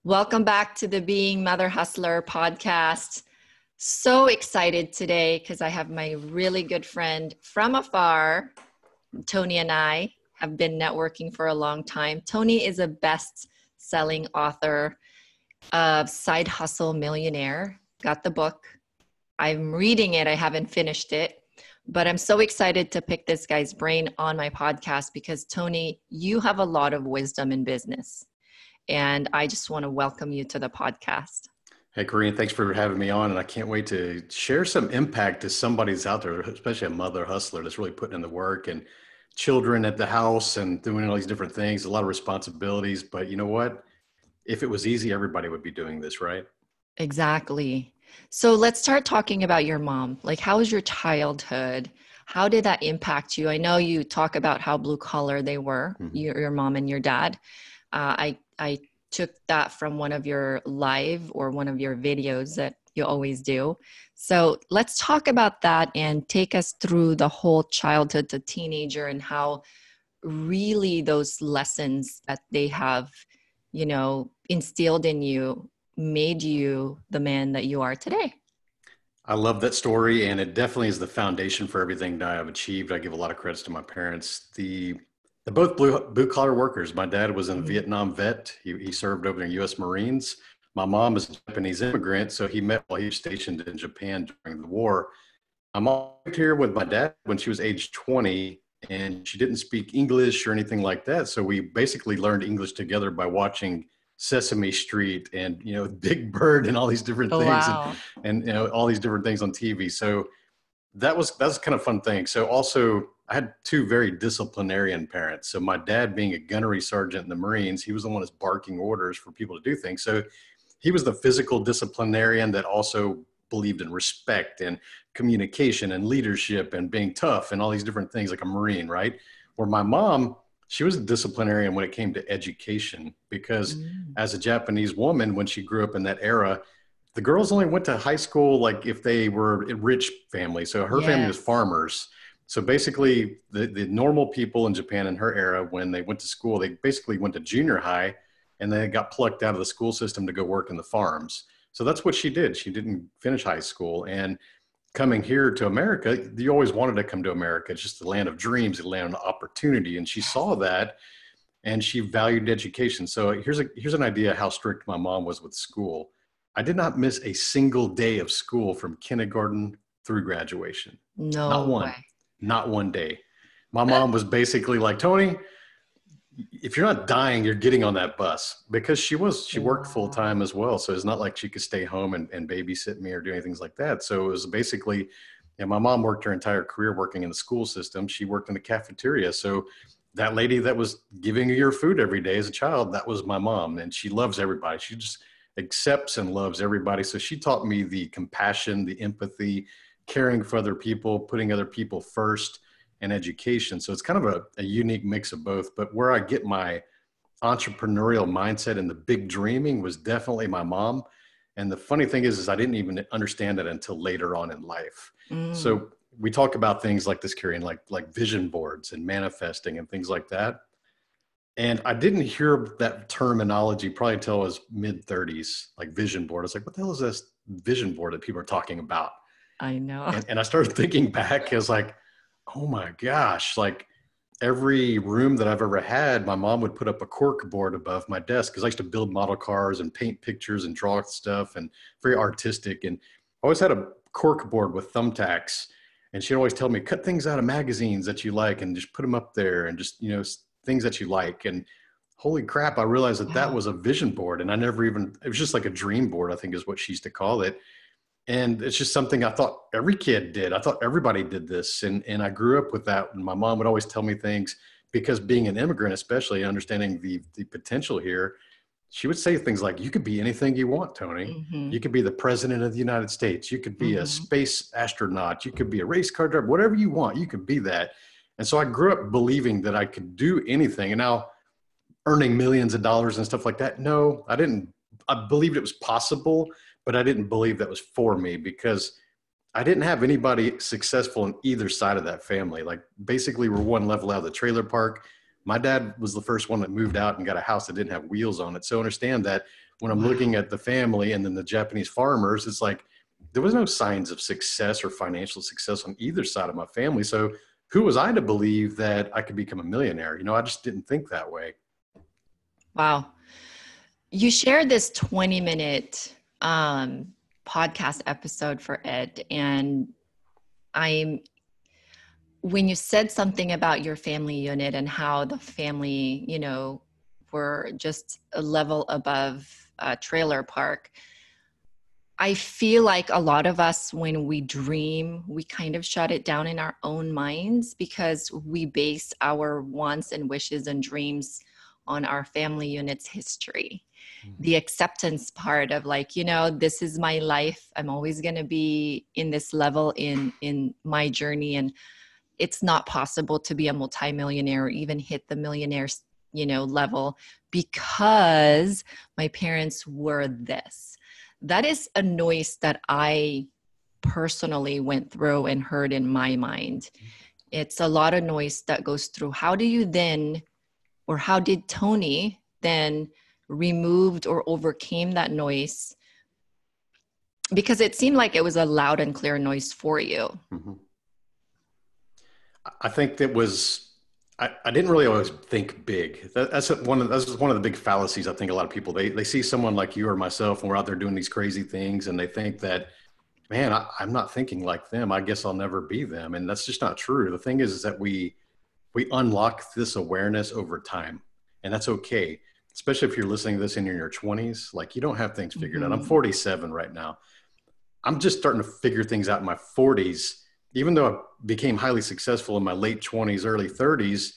Welcome back to the Being Mother Hustler podcast. So excited today because I have my really good friend from afar. Tony and I have been networking for a long time. Tony is a best-selling author of Sidehustle Millionaire. Got the book. I'm reading it. I haven't finished it, but I'm so excited to pick this guy's brain on my podcast because Tony, you have a lot of wisdom in business. And I just want to welcome you to the podcast. Hey, Corinne, thanks for having me on. And I can't wait to share some impact to somebody's out there, especially a mother hustler that's really putting in the work and children at the house and doing all these different things, a lot of responsibilities. But you know what? If it was easy, everybody would be doing this, right? Exactly. So let's start talking about your mom. Like, how was your childhood? How did that impact you? I know you talk about how blue collar they were, your mom and your dad. I took that from one of your live or one of your videos that you always do. So let's talk about that and take us through the whole childhood to teenager and how really those lessons that they have, instilled in you made you the man that you are today. I love that story. And it definitely is the foundation for everything that I've achieved. I give a lot of credits to my parents. They're both blue collar workers. My dad was a Vietnam vet. He served over in U.S. Marines. My mom is a Japanese immigrant, so he met while he was stationed in Japan during the war. My mom moved here with my dad when she was age 20, and she didn't speak English or anything like that. So we basically learned English together by watching Sesame Street and Big Bird and all these different Oh, things, wow. and all these different things on TV. So that's kind of fun thing. So also I had two very disciplinarian parents. So my dad being a gunnery sergeant in the Marines, he was the one that's barking orders for people to do things. So he was the physical disciplinarian that also believed in respect and communication and leadership and being tough and all these different things like a Marine, right? Where my mom, she was a disciplinarian when it came to education because as a Japanese woman, when she grew up in that era, the girls only went to high school like if they were a rich family. So her family was farmers. So basically the normal people in Japan in her era, when they went to school, they basically went to junior high and they got plucked out of the school system to go work in the farms. So that's what she did. She didn't finish high school. And coming here to America, you always wanted to come to America. It's just the land of dreams, the land of opportunity. And she saw that and she valued education. So here's an idea how strict my mom was with school. I did not miss a single day of school from kindergarten through graduation. No Not one. way. Not one day. My mom was basically like, Tony, if you're not dying, you're getting on that bus, because she worked full time as well. So it's not like she could stay home and babysit me or do anything like that. So it was basically, my mom worked her entire career working in the school system. She worked in the cafeteria. So that lady that was giving you your food every day as a child, that was my mom. And she loves everybody. She just accepts and loves everybody. So she taught me the compassion, the empathy, caring for other people, putting other people first, and education. So it's kind of a unique mix of both. But where I get my entrepreneurial mindset and the big dreaming was definitely my mom. And the funny thing is I didn't even understand it until later on in life. So we talk about things like this, Carrie, like vision boards and manifesting and things like that. And I didn't hear that terminology probably until I was mid-30s, like vision board. I was like, what the hell is this vision board that people are talking about? I know. And I started thinking back, I was like, oh my gosh, like every room that I've ever had, my mom would put up a cork board above my desk because I used to build model cars and paint pictures and draw stuff and very artistic. And I always had a cork board with thumbtacks. And she'd always tell me, cut things out of magazines that you like and just put them up there and just, things that you like. And holy crap, I realized that was a vision board. And it was just like a dream board, I think is what she used to call it. And it's just something I thought every kid did. I thought everybody did this. And I grew up with that. And my mom would always tell me things because being an immigrant, especially understanding the potential here, she would say things like, you could be anything you want, Tony. You could be the president of the United States. You could be a space astronaut. You could be a race car driver, whatever you want, you could be that. And so I grew up believing that I could do anything. And now earning millions of dollars and stuff like that. No, I didn't. I believed it was possible, but I didn't believe that was for me because I didn't have anybody successful in either side of that family. Like basically we're one level out of the trailer park. My dad was the first one that moved out and got a house that didn't have wheels on it. So understand that when I'm looking at the family and then the Japanese farmers, it's like there was no signs of success or financial success on either side of my family. So who was I to believe that I could become a millionaire? I just didn't think that way. Wow. You shared this 20-minute podcast episode for Ed, and when you said something about your family unit and how the family, were just a level above a trailer park, I feel like a lot of us, when we dream, we kind of shut it down in our own minds because we base our wants and wishes and dreams on our family unit's history. The acceptance part of this is my life. I'm always going to be in this level in my journey. And it's not possible to be a multimillionaire or even hit the millionaire, level because my parents were this. That is a noise that I personally went through and heard in my mind. It's a lot of noise that goes through. How do you then, or how did Tony then removed or overcame that noise? Because it seemed like it was a loud and clear noise for you. Mm-hmm. I think that was, I didn't really always think big. That's one of the big fallacies. I think a lot of people, they see someone like you or myself, and we're out there doing these crazy things, and they think that, man, I'm not thinking like them. I guess I'll never be them. And that's just not true. The thing is that we unlock this awareness over time, and that's okay. Especially if you're listening to this in your 20s, like you don't have things figured out. I'm 47 right now. I'm just starting to figure things out in my 40s. Even though I became highly successful in my late 20s, early 30s,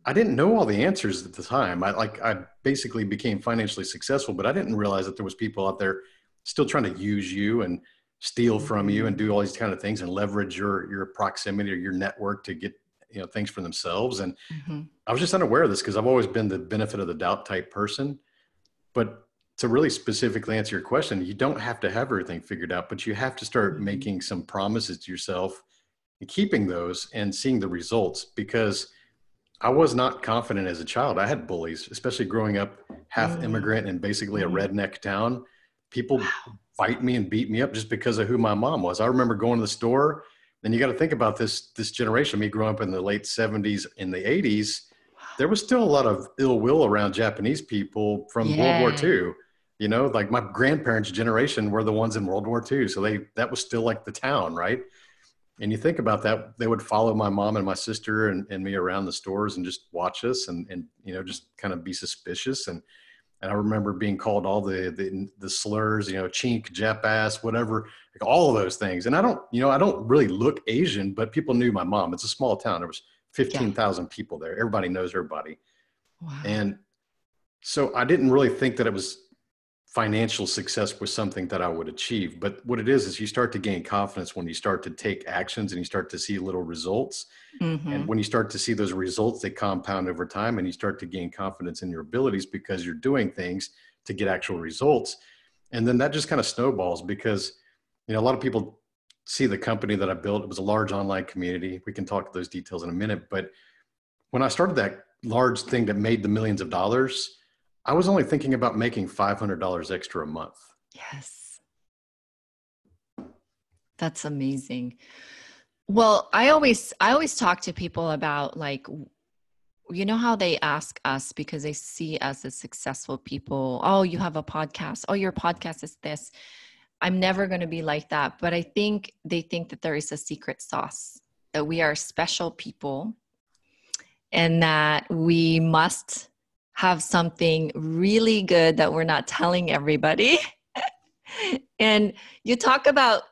I didn't know all the answers at the time. I basically became financially successful, but I didn't realize that there was people out there still trying to use you and steal from you and do all these kind of things and leverage your proximity or your network to get things for themselves. And I was just unaware of this because I've always been the benefit of the doubt type person. But to really specifically answer your question, you don't have to have everything figured out, but you have to start making some promises to yourself and keeping those and seeing the results, because I was not confident as a child. I had bullies, especially growing up half immigrant in basically a redneck town. People fight me and beat me up just because of who my mom was. I remember going to the store, and you got to think about this generation, me growing up in the late 70s, in the 80s, there was still a lot of ill will around Japanese people from World War II. Like my grandparents' generation were the ones in World War II. So that was still like the town, right? And you think about that, they would follow my mom and my sister and me around the stores and just watch us and just kind of be suspicious. And I remember being called all the slurs, chink, Jap ass, whatever, like all of those things. And I don't really look Asian, but people knew my mom. It's a small town. There was 15,000 people there. Everybody knows everybody. Wow. And so I didn't really think that it was financial success was something that I would achieve. But what it is you start to gain confidence when you start to take actions and you start to see little results. And when you start to see those results, they compound over time, and you start to gain confidence in your abilities because you're doing things to get actual results. And then that just kind of snowballs because, a lot of people see the company that I built. It was a large online community. We can talk those details in a minute. But when I started that large thing that made the millions of dollars, I was only thinking about making $500 extra a month. Yes. That's amazing. Well, I always talk to people about how they ask us because they see us as successful people. Oh, you have a podcast. Oh, your podcast is this. I'm never going to be like that. But I think they think that there is a secret sauce, that we are special people and that we must have something really good that we're not telling everybody. And you talk about,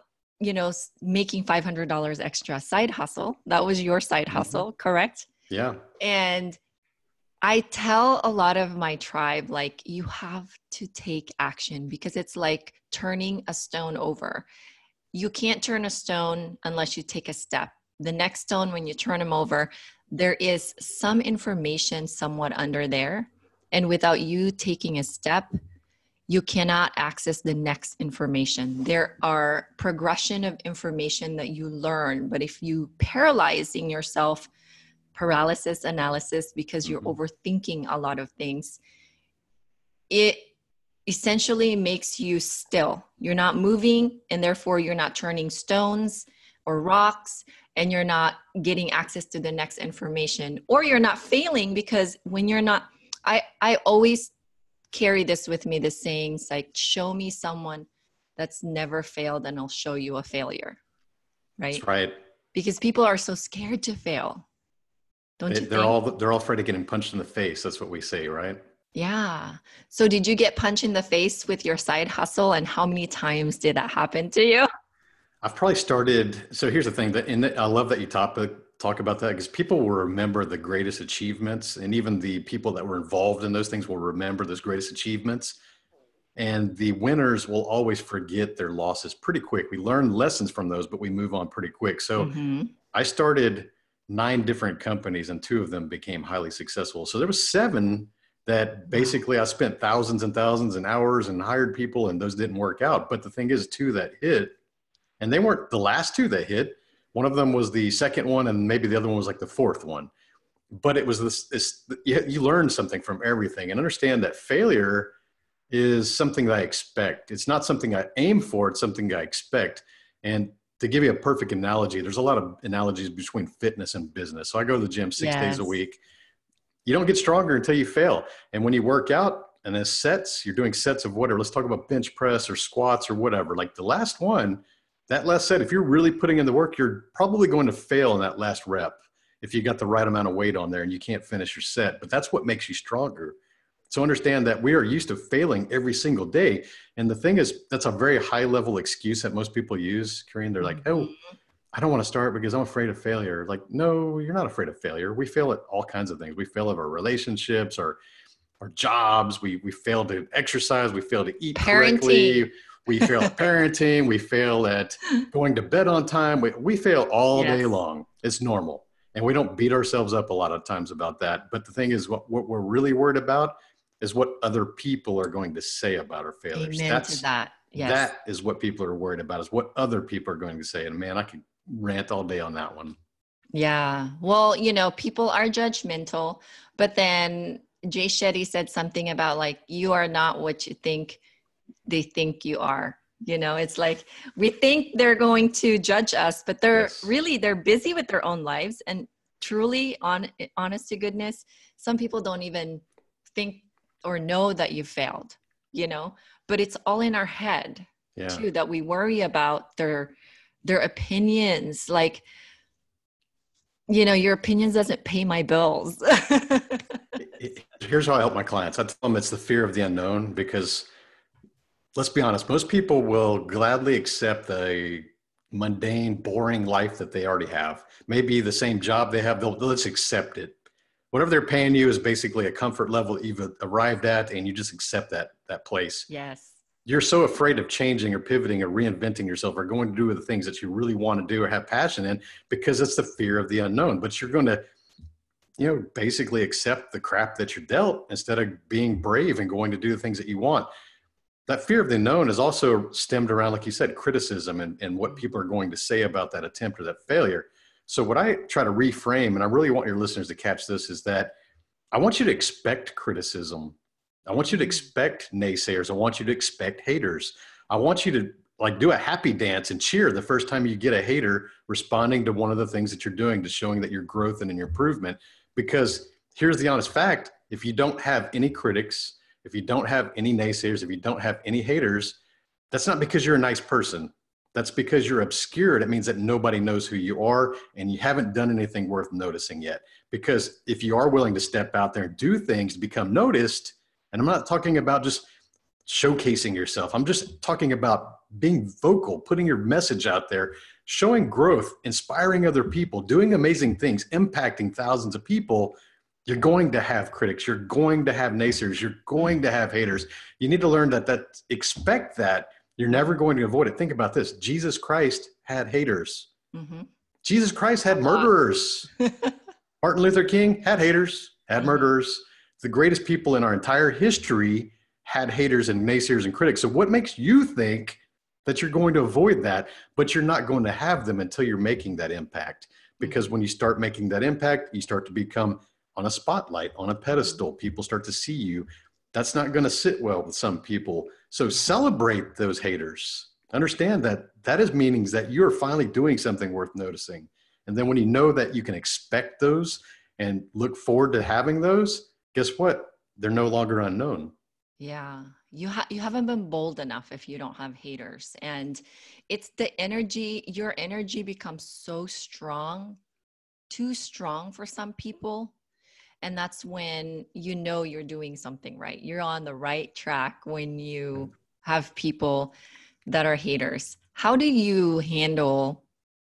making $500 extra side hustle. That was your side hustle, correct? Yeah. And I tell a lot of my tribe, you have to take action because it's like turning a stone over. You can't turn a stone unless you take a step. The next stone, when you turn them over, there is some information somewhat under there. And without you taking a step, you cannot access the next information. There are progression of information that you learn, but if you paralyzing yourself paralysis analysis because you're overthinking a lot of things, it essentially makes you still. You're not moving, and therefore you're not turning stones or rocks, and you're not getting access to the next information, or you're not failing, because when you're not, I always carry this with me, this saying, like, show me someone that's never failed and I'll show you a failure. Right? That's right. Because people are so scared to fail. Don't you think? They're all afraid of getting punched in the face. That's what we say, right? Yeah. So did you get punched in the face with your side hustle, and how many times did that happen to you? I've probably started. So here's the thing I love that you talk about that, because people will remember the greatest achievements, and even the people that were involved in those things will remember those greatest achievements. And the winners will always forget their losses pretty quick. We learn lessons from those, but we move on pretty quick. So I started 9 different companies, and 2 of them became highly successful. So there was 7 that basically I spent thousands and thousands and hours and hired people, and those didn't work out. But the thing is, 2 that hit, and they weren't the last 2 that hit. One of them was the second one, and maybe the other one was like the 4th one. But it was this you learn something from everything, and understand that failure is something that I expect. It's not something I aim for. It's something I expect. And to give you a perfect analogy, there's a lot of analogies between fitness and business. So I go to the gym 6 days a week. You don't get stronger until you fail. And when you work out, and as sets, you're doing sets of whatever. Let's talk about bench press or squats or whatever. Like the last one, that last set, if you're really putting in the work, you're probably going to fail in that last rep if you got the right amount of weight on there and you can't finish your set. But that's what makes you stronger. So understand that we are used to failing every single day. And the thing is, that's a very high level excuse that most people use, Corinne. They're like, oh, I don't want to start because I'm afraid of failure. Like, no, you're not afraid of failure. We fail at all kinds of things. We fail at our relationships, our jobs. We fail to exercise. We fail to eat correctly. We fail at parenting. We fail at going to bed on time. We fail all day long. It's normal. And we don't beat ourselves up a lot of times about that. But the thing is, what we're really worried about is what other people are going to say about our failures. Amen to that. Yes. That is what people are worried about, is what other people are going to say. And man, I could rant all day on that one. Yeah. Well, people are judgmental, but then Jay Shetty said something about, like, you are not what you think they think you are. It's like, we think they're going to judge us, but they're busy with their own lives. And truly, honest to goodness, some people don't even think or know that you failed, but it's all in our head too, that we worry about their opinions. Like, your opinions doesn't pay my bills. Here's how I help my clients. I tell them it's the fear of the unknown, because let's be honest, most people will gladly accept a mundane, boring life that they already have. Maybe the same job they have, let's accept it. Whatever they're paying you is basically a comfort level that you've arrived at, and you just accept that place. Yes. You're so afraid of changing or pivoting or reinventing yourself or going to do the things that you really want to do or have passion in, because it's the fear of the unknown. But you're going to, basically accept the crap that you're dealt instead of being brave and going to do the things that you want. That fear of the unknown is also stemmed around, like you said, criticism and what people are going to say about that attempt or that failure. So what I try to reframe, and I really want your listeners to catch this, is that I want you to expect criticism. I want you to expect naysayers. I want you to expect haters. I want you to do a happy dance and cheer the first time you get a hater responding to one of the things that you're doing, to showing that your growth and in your improvement. Because here's the honest fact: if you don't have any critics, if you don't have any naysayers, if you don't have any haters, that's not because you're a nice person. That's because you're obscured. It means that nobody knows who you are, and you haven't done anything worth noticing yet. Because if you are willing to step out there and do things to become noticed, and I'm not talking about just showcasing yourself. I'm just talking about being vocal, putting your message out there, showing growth, inspiring other people, doing amazing things, impacting thousands of people. You're going to have critics. You're going to have naysayers. You're going to have haters. You need to learn that expect that. You're never going to avoid it. Think about this. Jesus Christ had haters. Mm-hmm. Jesus Christ had murderers. Martin Luther King had haters, had murderers. The greatest people in our entire history had haters and naysayers and critics. So what makes you think that you're going to avoid that, but you're not going to have them until you're making that impact? because when you start making that impact, you start to become on a spotlight, on a pedestal. People start to see you. That's not going to sit well with some people. So celebrate those haters. Understand that that is meanings that you're finally doing something worth noticing. And then when you know that you can expect those and look forward to having those, guess what? They're no longer unknown. Yeah. You haven't been bold enough if you don't have haters. And it's the energy, your energy becomes so strong, too strong for some people. And that's when you know you're doing something right. You're on the right track when you have people that are haters. How do you handle,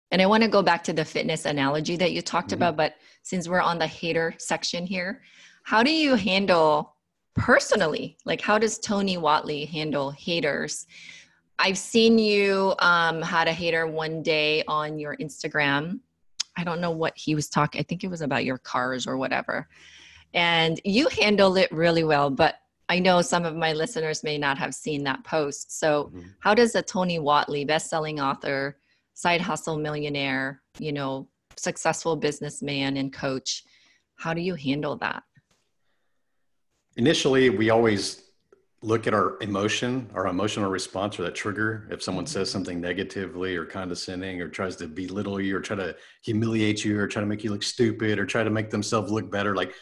and I want to go back to the fitness analogy that you talked about, but since we're on the hater section here, how do you handle personally? Like, how does Tony Whatley handle haters? I've seen you had a hater one day on your Instagram. I don't know what he was talking. I think it was about your cars or whatever. And you handled it really well, but I know some of my listeners may not have seen that post. So how does a Tony Whatley, best-selling author, side hustle millionaire, successful businessman and coach, how do you handle that? Initially, we always look at our emotional response or that trigger. If someone says something negatively or condescending or tries to belittle you or try to humiliate you or try to make you look stupid or try to make themselves look better, like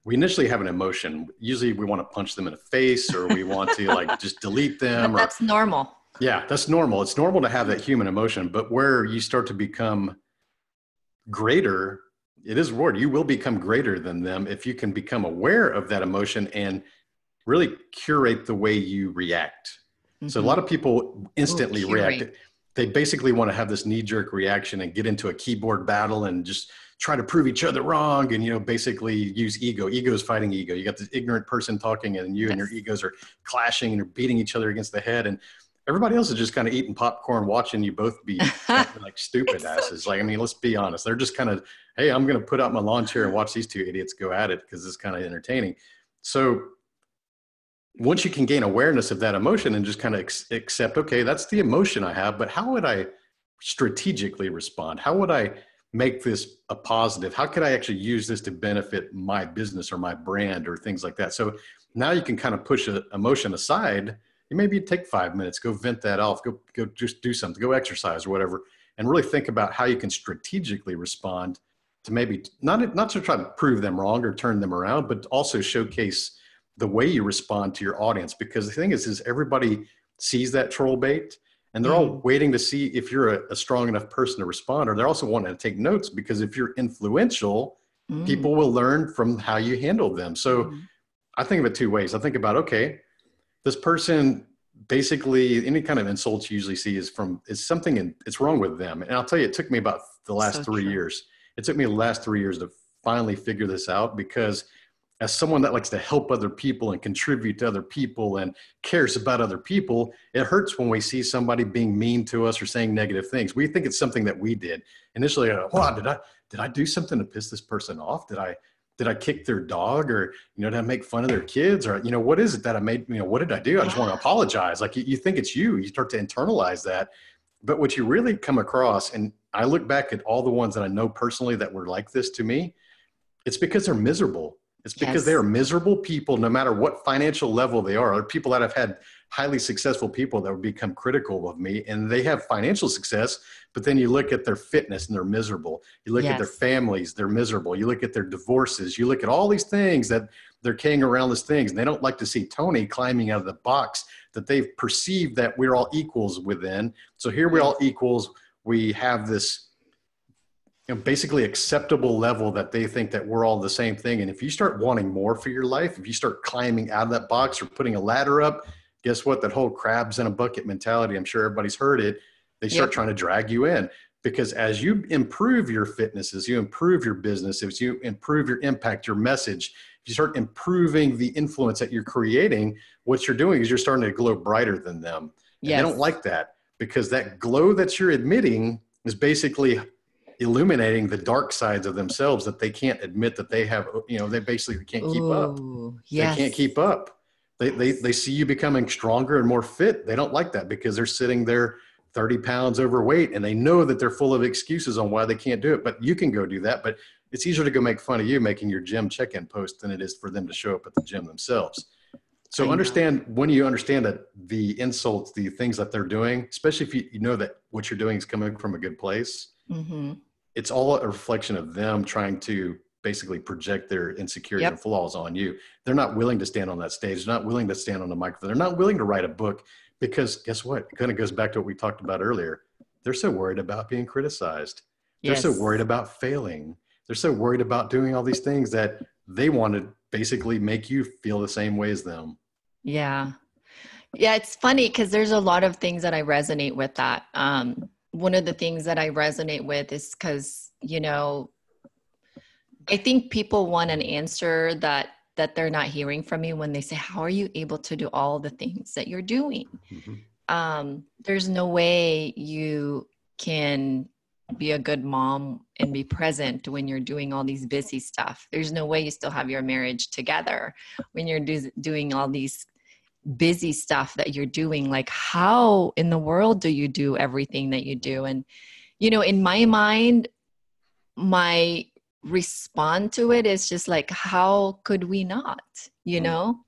we initially have an emotion. Usually we want to punch them in the face or we want to like just delete them. But that's normal. Yeah, that's normal. It's normal to have that human emotion, but where you start to become greater, it is reward. You will become greater than them if you can become aware of that emotion and really curate the way you react. So a lot of people instantly react. They basically want to have this knee-jerk reaction and get into a keyboard battle and just try to prove each other wrong and, basically use ego. Ego is fighting ego. You got this ignorant person talking and you and your egos are clashing and you're beating each other against the head. And everybody else is just kind of eating popcorn, watching you both be like stupid asses. Like, I mean, let's be honest. They're just kind of, hey, I'm going to put out my lawn chair and watch these two idiots go at it because it's kind of entertaining. So once you can gain awareness of that emotion and just kind of accept, okay, that's the emotion I have, but how would I strategically respond? How would I make this a positive? How could I actually use this to benefit my business or my brand or things like that? So now you can kind of push an emotion aside. Maybe take 5 minutes, go vent that off, go just do something, go exercise or whatever, and really think about how you can strategically respond to maybe not to try to prove them wrong or turn them around, but also showcase the way you respond to your audience. Because the thing is everybody sees that troll bait and they're all waiting to see if you're a strong enough person to respond, or they're also wanting to take notes because if you're influential, people will learn from how you handle them. So I think of it two ways. I think about, okay, this person basically any kind of insults you usually see is something it's wrong with them. And I'll tell you, it took me about the last 3 years. It took me the last 3 years to finally figure this out, because as someone that likes to help other people and contribute to other people and cares about other people, it hurts when we see somebody being mean to us or saying negative things. We think it's something that we did. Initially, wow, did I do something to piss this person off? Did I kick their dog, or, did I make fun of their kids, or, what is it that I made, what did I do? I just want to apologize. Like you think it's you start to internalize that. But what you really come across, and I look back at all the ones that I know personally that were like this to me, it's because they're miserable. It's because they are miserable people, no matter what financial level they are. There are people that have had highly successful people that would become critical of me, and they have financial success, but then you look at their fitness and they're miserable. You look at their families, they're miserable. You look at their divorces. You look at all these things that they're carrying around these things, and they don't like to see Tony climbing out of the box that they've perceived that we're all equals within. So here we're all equals. We have this basically acceptable level that they think that we're all the same thing. And if you start wanting more for your life, if you start climbing out of that box or putting a ladder up, guess what? That whole crabs in a bucket mentality, I'm sure everybody's heard it. They start trying to drag you in, because as you improve your fitness, as you improve your business, as you improve your impact, your message, if you start improving the influence that you're creating, what you're doing is you're starting to glow brighter than them. And they don't like that, because that glow that you're emitting is basically illuminating the dark sides of themselves that they can't admit that they have. They basically can't keep up. They can't keep up. They see you becoming stronger and more fit. They don't like that, because they're sitting there 30 pounds overweight and they know that they're full of excuses on why they can't do it, but you can go do that. But it's easier to go make fun of you making your gym check-in post than it is for them to show up at the gym themselves. So understand, when you understand that the insults, the things that they're doing, especially if you know that what you're doing is coming from a good place, it's all a reflection of them trying to basically project their insecurity and flaws on you. They're not willing to stand on that stage. They're not willing to stand on the microphone. They're not willing to write a book because guess what? It kind of goes back to what we talked about earlier. They're so worried about being criticized. They're so worried about failing. They're so worried about doing all these things that they want to basically make you feel the same way as them. Yeah. Yeah. It's funny because there's a lot of things that I resonate with that. One of the things that I resonate with is because, you know, I think people want an answer that they're not hearing from you when they say, how are you able to do all the things that you're doing? There's no way you can be a good mom and be present when you're doing all these busy stuff. There's no way you still have your marriage together when you're doing all these busy stuff that you're doing. Like, how in the world do you do everything that you do? And, you know, in my mind, my response to it is just like, how could we not, you know?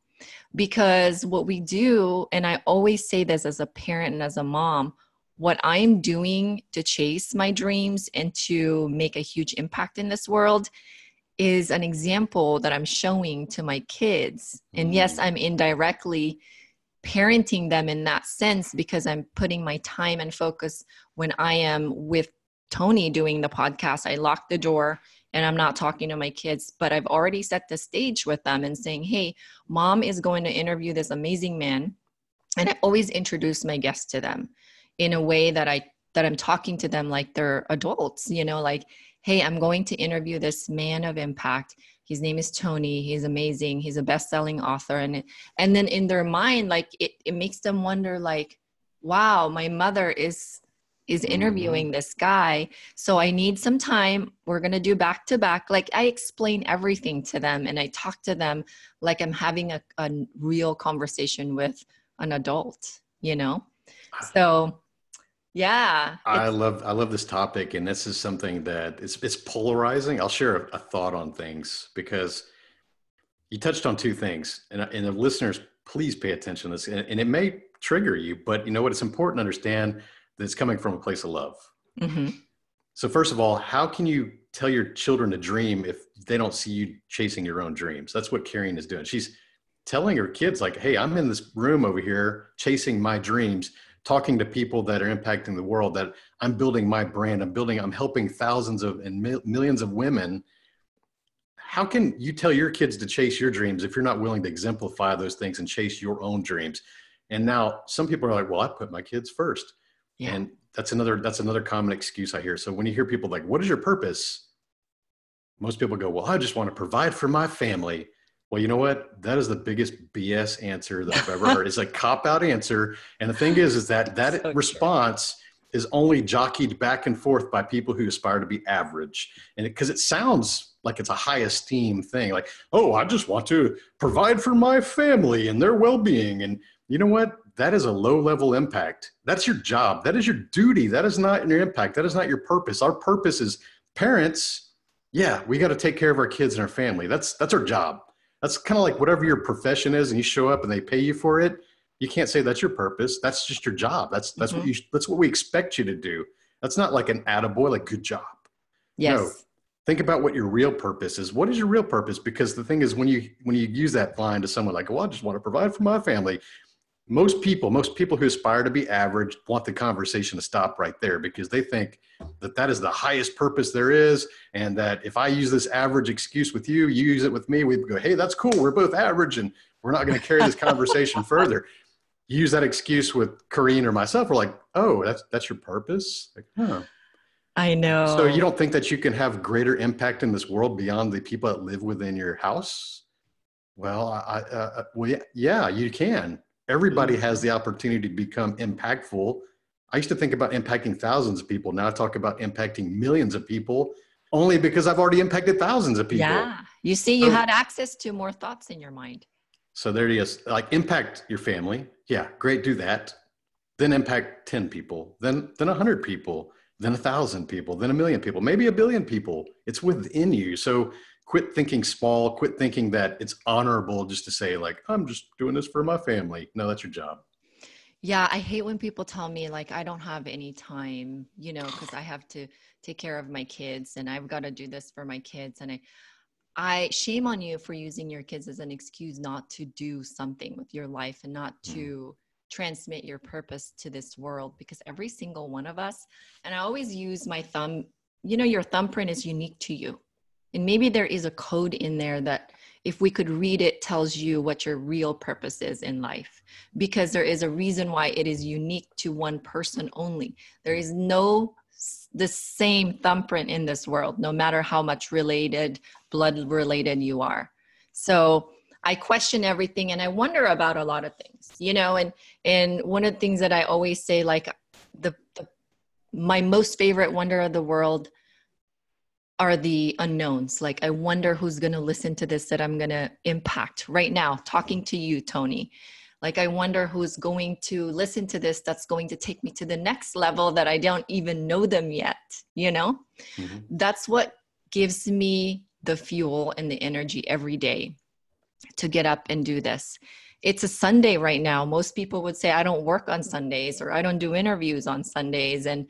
Because what we do, and I always say this as a parent and as a mom, what I'm doing to chase my dreams and to make a huge impact in this world is an example that I'm showing to my kids. And yes, I'm indirectly parenting them in that sense because I'm putting my time and focus. When I am with Tony doing the podcast, I lock the door and I'm not talking to my kids, but I've already set the stage with them and saying, hey, mom is going to interview this amazing man. And I always introduce my guests to them in a way that I'm talking to them like they're adults, you know, like, hey, I'm going to interview this man of impact. His name is Tony. He's amazing. He's a best-selling author. And then in their mind, like it makes them wonder, like, wow, my mother is interviewing this guy. So I need some time. We're going to do back to back. Like, I explain everything to them and I talk to them like I'm having a real conversation with an adult, you know? So yeah. I love this topic. And this is something that it's polarizing. I'll share a thought on things because you touched on two things, and the listeners, please pay attention to this. And it may trigger you, but you know what? It's important to understand that it's coming from a place of love. So first of all, how can you tell your children to dream if they don't see you chasing your own dreams? That's what Karen is doing. She's telling her kids like, hey, I'm in this room over here chasing my dreams, talking to people that are impacting the world, that I'm building my brand. I'm helping thousands of and millions of women. How can you tell your kids to chase your dreams if you're not willing to exemplify those things and chase your own dreams? And now some people are like, well, I put my kids first. Yeah. And that's another common excuse I hear. So when you hear people like, what is your purpose? Most people go, well, I just want to provide for my family. Well, you know what? That is the biggest BS answer that I've ever heard. It's a cop-out answer. And the thing is that so response is only jockeyed back and forth by people who aspire to be average. And because it sounds like it's a high esteem thing, like, oh, I just want to provide for my family and their well-being. And you know what? That is a low-level impact. That's your job. That is your duty. That is not your impact. That is not your purpose. Our purpose is parents. Yeah, we got to take care of our kids and our family. That's our job. That's kind of like whatever your profession is and you show up and they pay you for it. You can't say that's your purpose. That's just your job. That's what we expect you to do. That's not like an attaboy, like good job. Yes. No, think about what your real purpose is. What is your real purpose? Because the thing is, when you use that line to someone like, well, I just want to provide for my family. Most people who aspire to be average want the conversation to stop right there because they think that is the highest purpose there is. And that if I use this average excuse with you, you use it with me, we go, hey, that's cool. We're both average and we're not going to carry this conversation further. You use that excuse with Corrine or myself. We're like, oh, that's your purpose? Like, huh. I know. So you don't think that you can have greater impact in this world beyond the people that live within your house? Well, yeah, you can. Everybody has the opportunity to become impactful. I used to think about impacting thousands of people. Now I talk about impacting millions of people only because I've already impacted thousands of people. Yeah. You see, you had access to more thoughts in your mind. So there it is. Like, impact your family. Yeah, great. Do that. then impact 10 people, then 100 people, then 1,000 people, then 1,000,000 people, maybe 1,000,000,000 people. It's within you. So quit thinking small, quit thinking that it's honorable just to say like, I'm just doing this for my family. No, that's your job. Yeah, I hate when people tell me like I don't have any time, because I have to take care of my kids and I've got to do this for my kids. And I shame on you for using your kids as an excuse not to do something with your life and not to transmit your purpose to this world, because every single one of us, and I always use my thumb, your thumbprint is unique to you. And maybe there is a code in there that if we could read it, tells you what your real purpose is in life, because there is a reason why it is unique to one person only. There is no the same thumbprint in this world, no matter how much blood related you are. So I question everything and I wonder about a lot of things, and one of the things that I always say, like my most favorite wonder of the world are the unknowns. Like, I wonder who's going to listen to this that I'm going to impact right now, talking to you, Tony. Like, I wonder who's going to listen to this that's going to take me to the next level that I don't even know them yet, Mm-hmm. That's what gives me the fuel and the energy every day to get up and do this. It's a Sunday right now. Most people would say, I don't work on Sundays, or I don't do interviews on Sundays. And,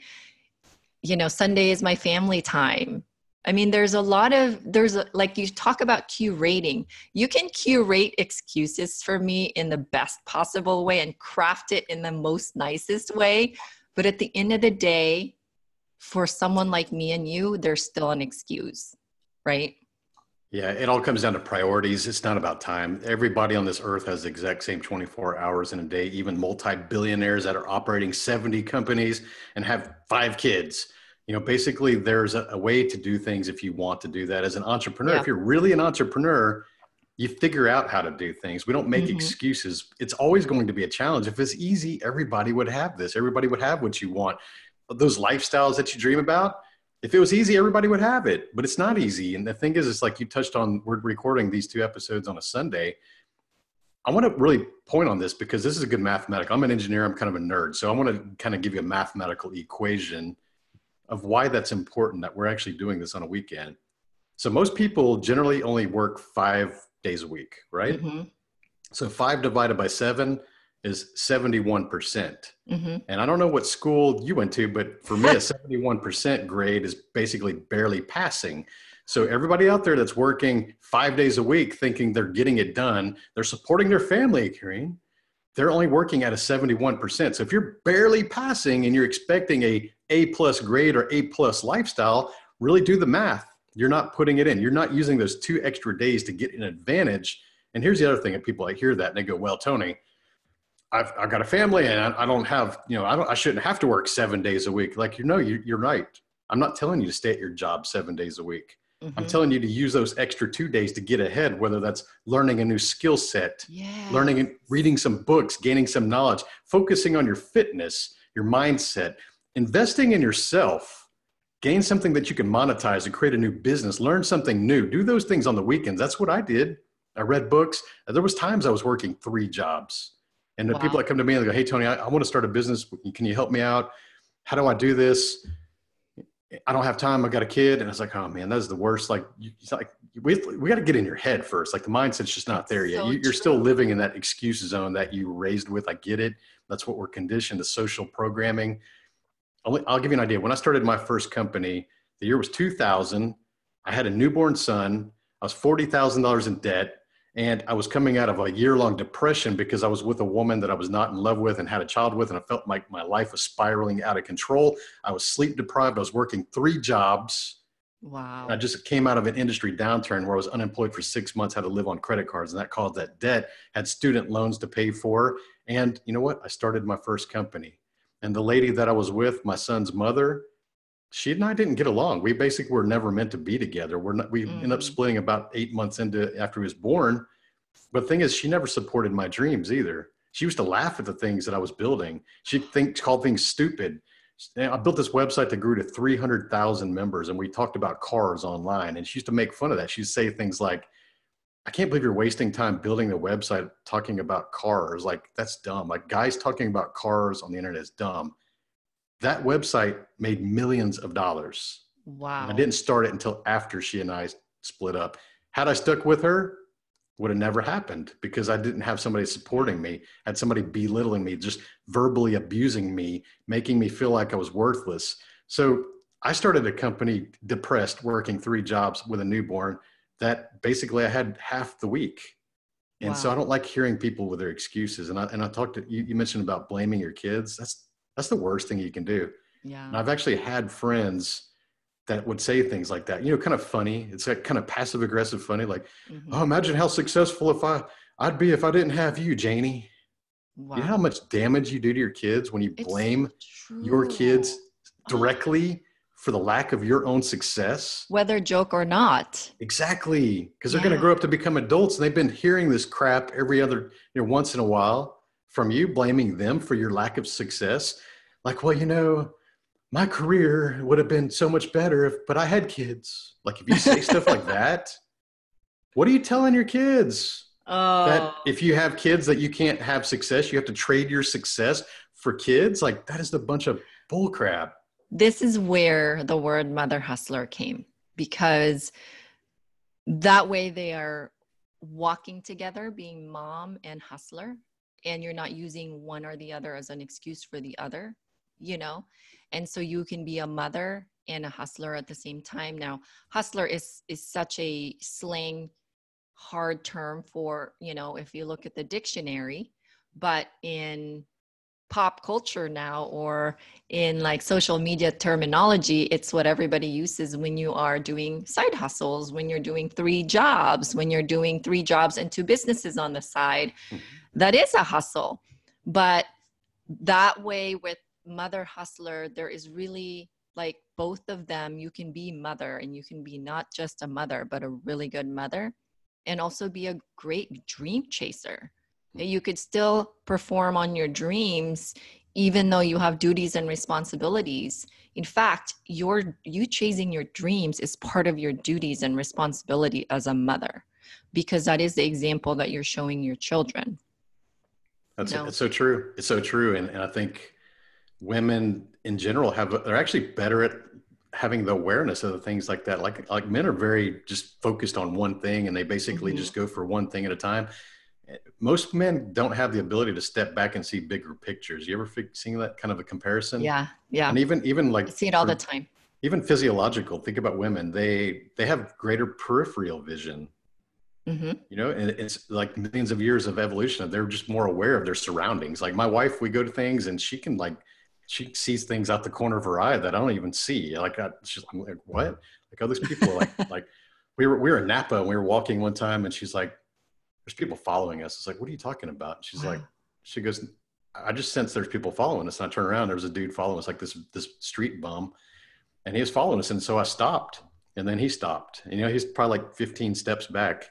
Sunday is my family time. I mean, like you talk about curating. You can curate excuses for me in the best possible way and craft it in the most nicest way. But at the end of the day, for someone like me and you, there's still an excuse, right? Yeah, it all comes down to priorities. It's not about time. Everybody on this earth has the exact same 24 hours in a day, even multi-billionaires that are operating 70 companies and have 5 kids. Basically there's a way to do things if you want to do that as an entrepreneur. Yeah. If you're really an entrepreneur, you figure out how to do things. We don't make excuses. It's always going to be a challenge. If it's easy, everybody would have this. Everybody would have what you want. Those lifestyles that you dream about, if it was easy, everybody would have it, but it's not easy. And the thing is, it's like you touched on, we're recording these 2 episodes on a Sunday. I want to really point on this because this is a good mathematical. I'm an engineer. I'm kind of a nerd. So I want to kind of give you a mathematical equation of why that's important that we're actually doing this on a weekend. So most people generally only work 5 days a week, right? Mm-hmm. So 5 divided by 7 is 71%. Mm-hmm. And I don't know what school you went to, but for me, a 71% grade is basically barely passing. So everybody out there that's working 5 days a week thinking they're getting it done, they're supporting their family, Karine, they're only working at a 71%. So if you're barely passing and you're expecting A+ grade or A+ lifestyle, really do the math. You're not putting it in. You're not using those 2 extra days to get an advantage. And here's the other thing that people, I hear that and they go, well, Tony, I've got a family and I don't have, I shouldn't have to work 7 days a week. Like, you're right. I'm not telling you to stay at your job 7 days a week. Mm-hmm. I'm telling you to use those extra 2 days to get ahead, whether that's learning a new skill set, learning and reading some books, gaining some knowledge, focusing on your fitness, your mindset, investing in yourself, gain something that you can monetize and create a new business, learn something new, do those things on the weekends. That's what I did. I read books. There was times I was working 3 jobs. And the people that come to me and they go, hey, Tony, I want to start a business. Can you help me out? How do I do this? I don't have time. I got a kid. And I was like, oh man, that's the worst. Like, we got to get in your head first. Like, the mindset's just not there yet. So you're still living in that excuse zone that you were raised with. I get it. That's what we're conditioned, the social programming. I'll give you an idea. When I started my first company, the year was 2000. I had a newborn son. I was $40,000 in debt. And I was coming out of a year-long depression because I was with a woman that I was not in love with and had a child with. And I felt like my life was spiraling out of control. I was sleep deprived. I was working 3 jobs. Wow. I just came out of an industry downturn where I was unemployed for 6 months, had to live on credit cards, and that caused that debt, had student loans to pay for. And you know what? I started my first company. And the lady that I was with, my son's mother, she and I didn't get along. We basically were never meant to be together. We ended up splitting about 8 months after he was born. But the thing is, she never supported my dreams either. She used to laugh at the things that I was building. She called things stupid. I built this website that grew to 300,000 members, and we talked about cars online. And she used to make fun of that. She'd say things like, I can't believe you're wasting time building the website talking about cars. Like, that's dumb. Like, guys talking about cars on the internet is dumb. That website made millions of dollars. And I Wow. didn't start it until after she and I split up. Had I stuck with her, would have never happened, because I didn't have somebody supporting me. I had somebody belittling me, just verbally abusing me, making me feel like I was worthless. So I started a company depressed, working 3 jobs with a newborn, that basically I had half the week. And so I Wow. don't like hearing people with their excuses. And I talked to you, you mentioned about blaming your kids. That's the worst thing you can do. Yeah. And I've actually had friends that would say things like that, kind of funny. It's like kind of passive aggressive funny. Like, oh, Hmm. imagine how successful I'd be if I didn't have you, Janie. You know how Wow. much damage you do to your kids when you It's so blame your true. kids directly for the lack of your own success? Whether joke or not. Exactly. Because they're going to Yeah. grow up to become adults, and they've been hearing this crap every other, once in a while from you, blaming them for your lack of success. Like, well, my career would have been so much better but I had kids. Like, if you say stuff like that, what are you telling your kids? Oh, That if you have kids that you can't have success, you have to trade your success for kids? Like, that is a bunch of bull crap. this is where the word mother hustler came, because that way they are walking together, being mom and hustler, and you're not using one or the other as an excuse for the other, you know? And so you can be a mother and a hustler at the same time. Now, hustler is such a slang hard term for, if you look at the dictionary, but in pop culture now, or in like social media terminology, it's what everybody uses when you are doing side hustles, when you're doing 3 jobs, when you're doing 3 jobs and 2 businesses on the side. Mhm. That is a hustle. But that way with mother hustler, there is really like both of them. You can be mother, and you can be not just a mother, but a really good mother, and also be a great dream chaser. You could still perform on your dreams even though you have duties and responsibilities. In fact, you chasing your dreams is part of your duties and responsibility as a mother, because that is the example that you're showing your children. you That's it. know It's so true. It's so true. And I think women in general they're actually better at having the awareness of the things like that. Like men are very just focused on one thing, and they basically hmm just go for one thing at a time. Most men don't have the ability to step back and see bigger pictures. You ever seen that kind of a comparison? yeah, yeah, And even I like see it all the for time. even physiological, think about women. They have greater peripheral vision, Hmm. and it's like millions of years of evolution. They're just more aware of their surroundings. Like my wife, we go to things and she sees things out the corner of her eye that I don't even see. I'm like, what? Like, oh, these people are like we were in Napa and we were walking one time, and she's like, there's people following us. It's like, what are you talking about? And she's like, Wow. she goes, I just sense there's people following us. And I turn around, there was a dude following us, like this street bum, and he was following us. And so I stopped, and then he stopped. And, he's probably like 15 steps back.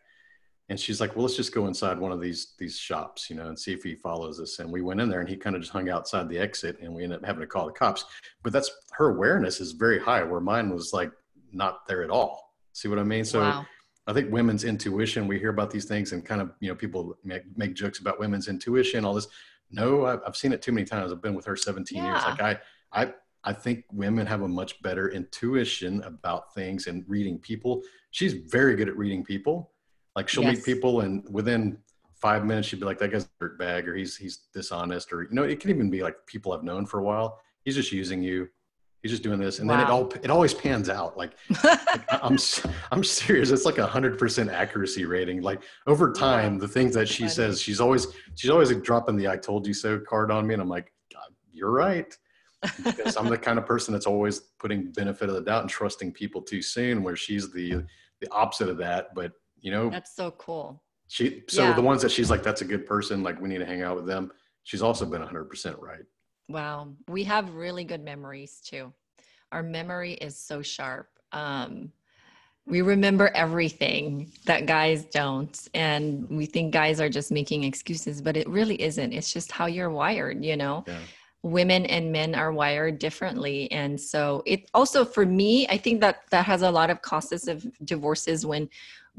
And she's like, well, let's just go inside one of these shops, and see if he follows us. And we went in there, and he kind of just hung outside the exit, and we ended up having to call the cops. But that's, her awareness is very high, where mine was like not there at all. See what I mean? So Wow. I think women's intuition, we hear about these things and kind of, people make jokes about women's intuition, all this. No, I've seen it too many times. I've been with her 17 years. Yeah. Like I think women have a much better intuition about things and reading people. She's very good at reading people. Like, she'll meet Yes. people, and within 5 minutes, she'd be like, that guy's a dirtbag, or he's dishonest, or, it can even be like people I've known for a while. He's just using you. He's just doing this. And then Wow. it always pans out. Like I'm serious. It's like 100% accuracy rating. Like, over Wow. time, the things that That's she funny. says, she's always dropping the "I told you so" card on me, and I'm like, God, you're right, because I'm the kind of person that's always putting benefit of the doubt and trusting people too soon. Where she's the opposite of that. But That's so cool. so the Yeah. ones that she's like, that's a good person, like, we need to hang out with them. She's also been 100% right. Wow. We have really good memories too. Our memory is so sharp. We remember everything that guys don't. And we think guys are just making excuses, but it really isn't. It's just how you're wired. Yeah. women and men are wired differently. And so it also, for me, I think that that has a lot of causes of divorces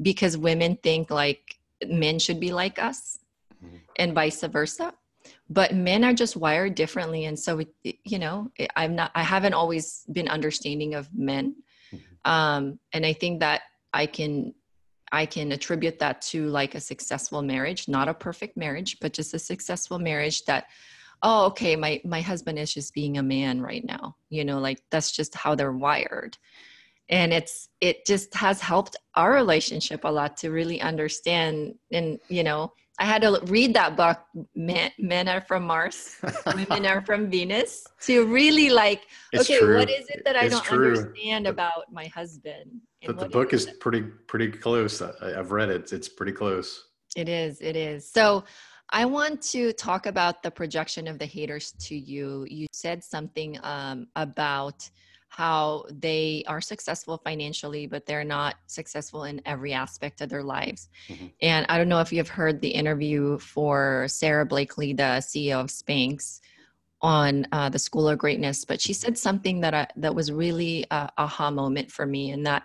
because women think like men should be like us and vice versa. But men are just wired differently. And so, I haven't always been understanding of men. And I think that I can attribute that to like a successful marriage, not a perfect marriage, but just a successful marriage that, oh, okay, my husband is just being a man right now, like that's just how they're wired. And it just has helped our relationship a lot to really understand. And I had to read that book, Men Are From Mars, Women Are From Venus, to really like, It's okay, what true. is it that I It's don't true. understand about my husband? And The what is book it is pretty close. I've read it. It's pretty close. It is. It is. So I want to talk about the projection of the haters to you. You said something about how they are successful financially, but they're not successful in every aspect of their lives. Mm-hmm. And I don't know if you've heard the interview for Sarah Blakely, the CEO of Spanx, on the School of Greatness, but she said something that was really a aha moment for me, and that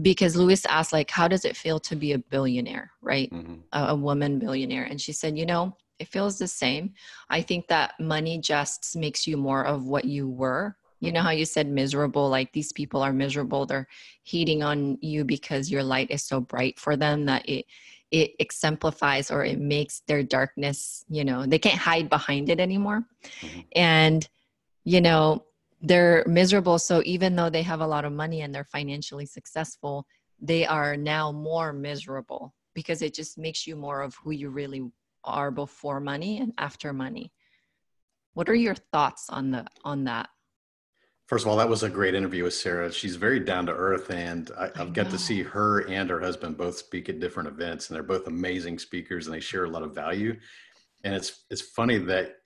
because Lewis asked, like, how does it feel to be a billionaire, right? Mm-hmm. A woman billionaire. And she said, it feels the same. I think that money just makes you more of what you were. You know how you said miserable, like these people are miserable. They're hating on you because your light is so bright for them that it exemplifies, or it makes their darkness, they can't hide behind it anymore. Mm-hmm. And, you know, they're miserable. So even though they have a lot of money and they're financially successful, they are now more miserable because it just makes you more of who you really are before money and after money. What are your thoughts on that? First of all, that was a great interview with Sarah. She's very down to earth, and I I've got to see know. her and her husband both speak at different events, and they're both amazing speakers, and they share a lot of value. And it's funny that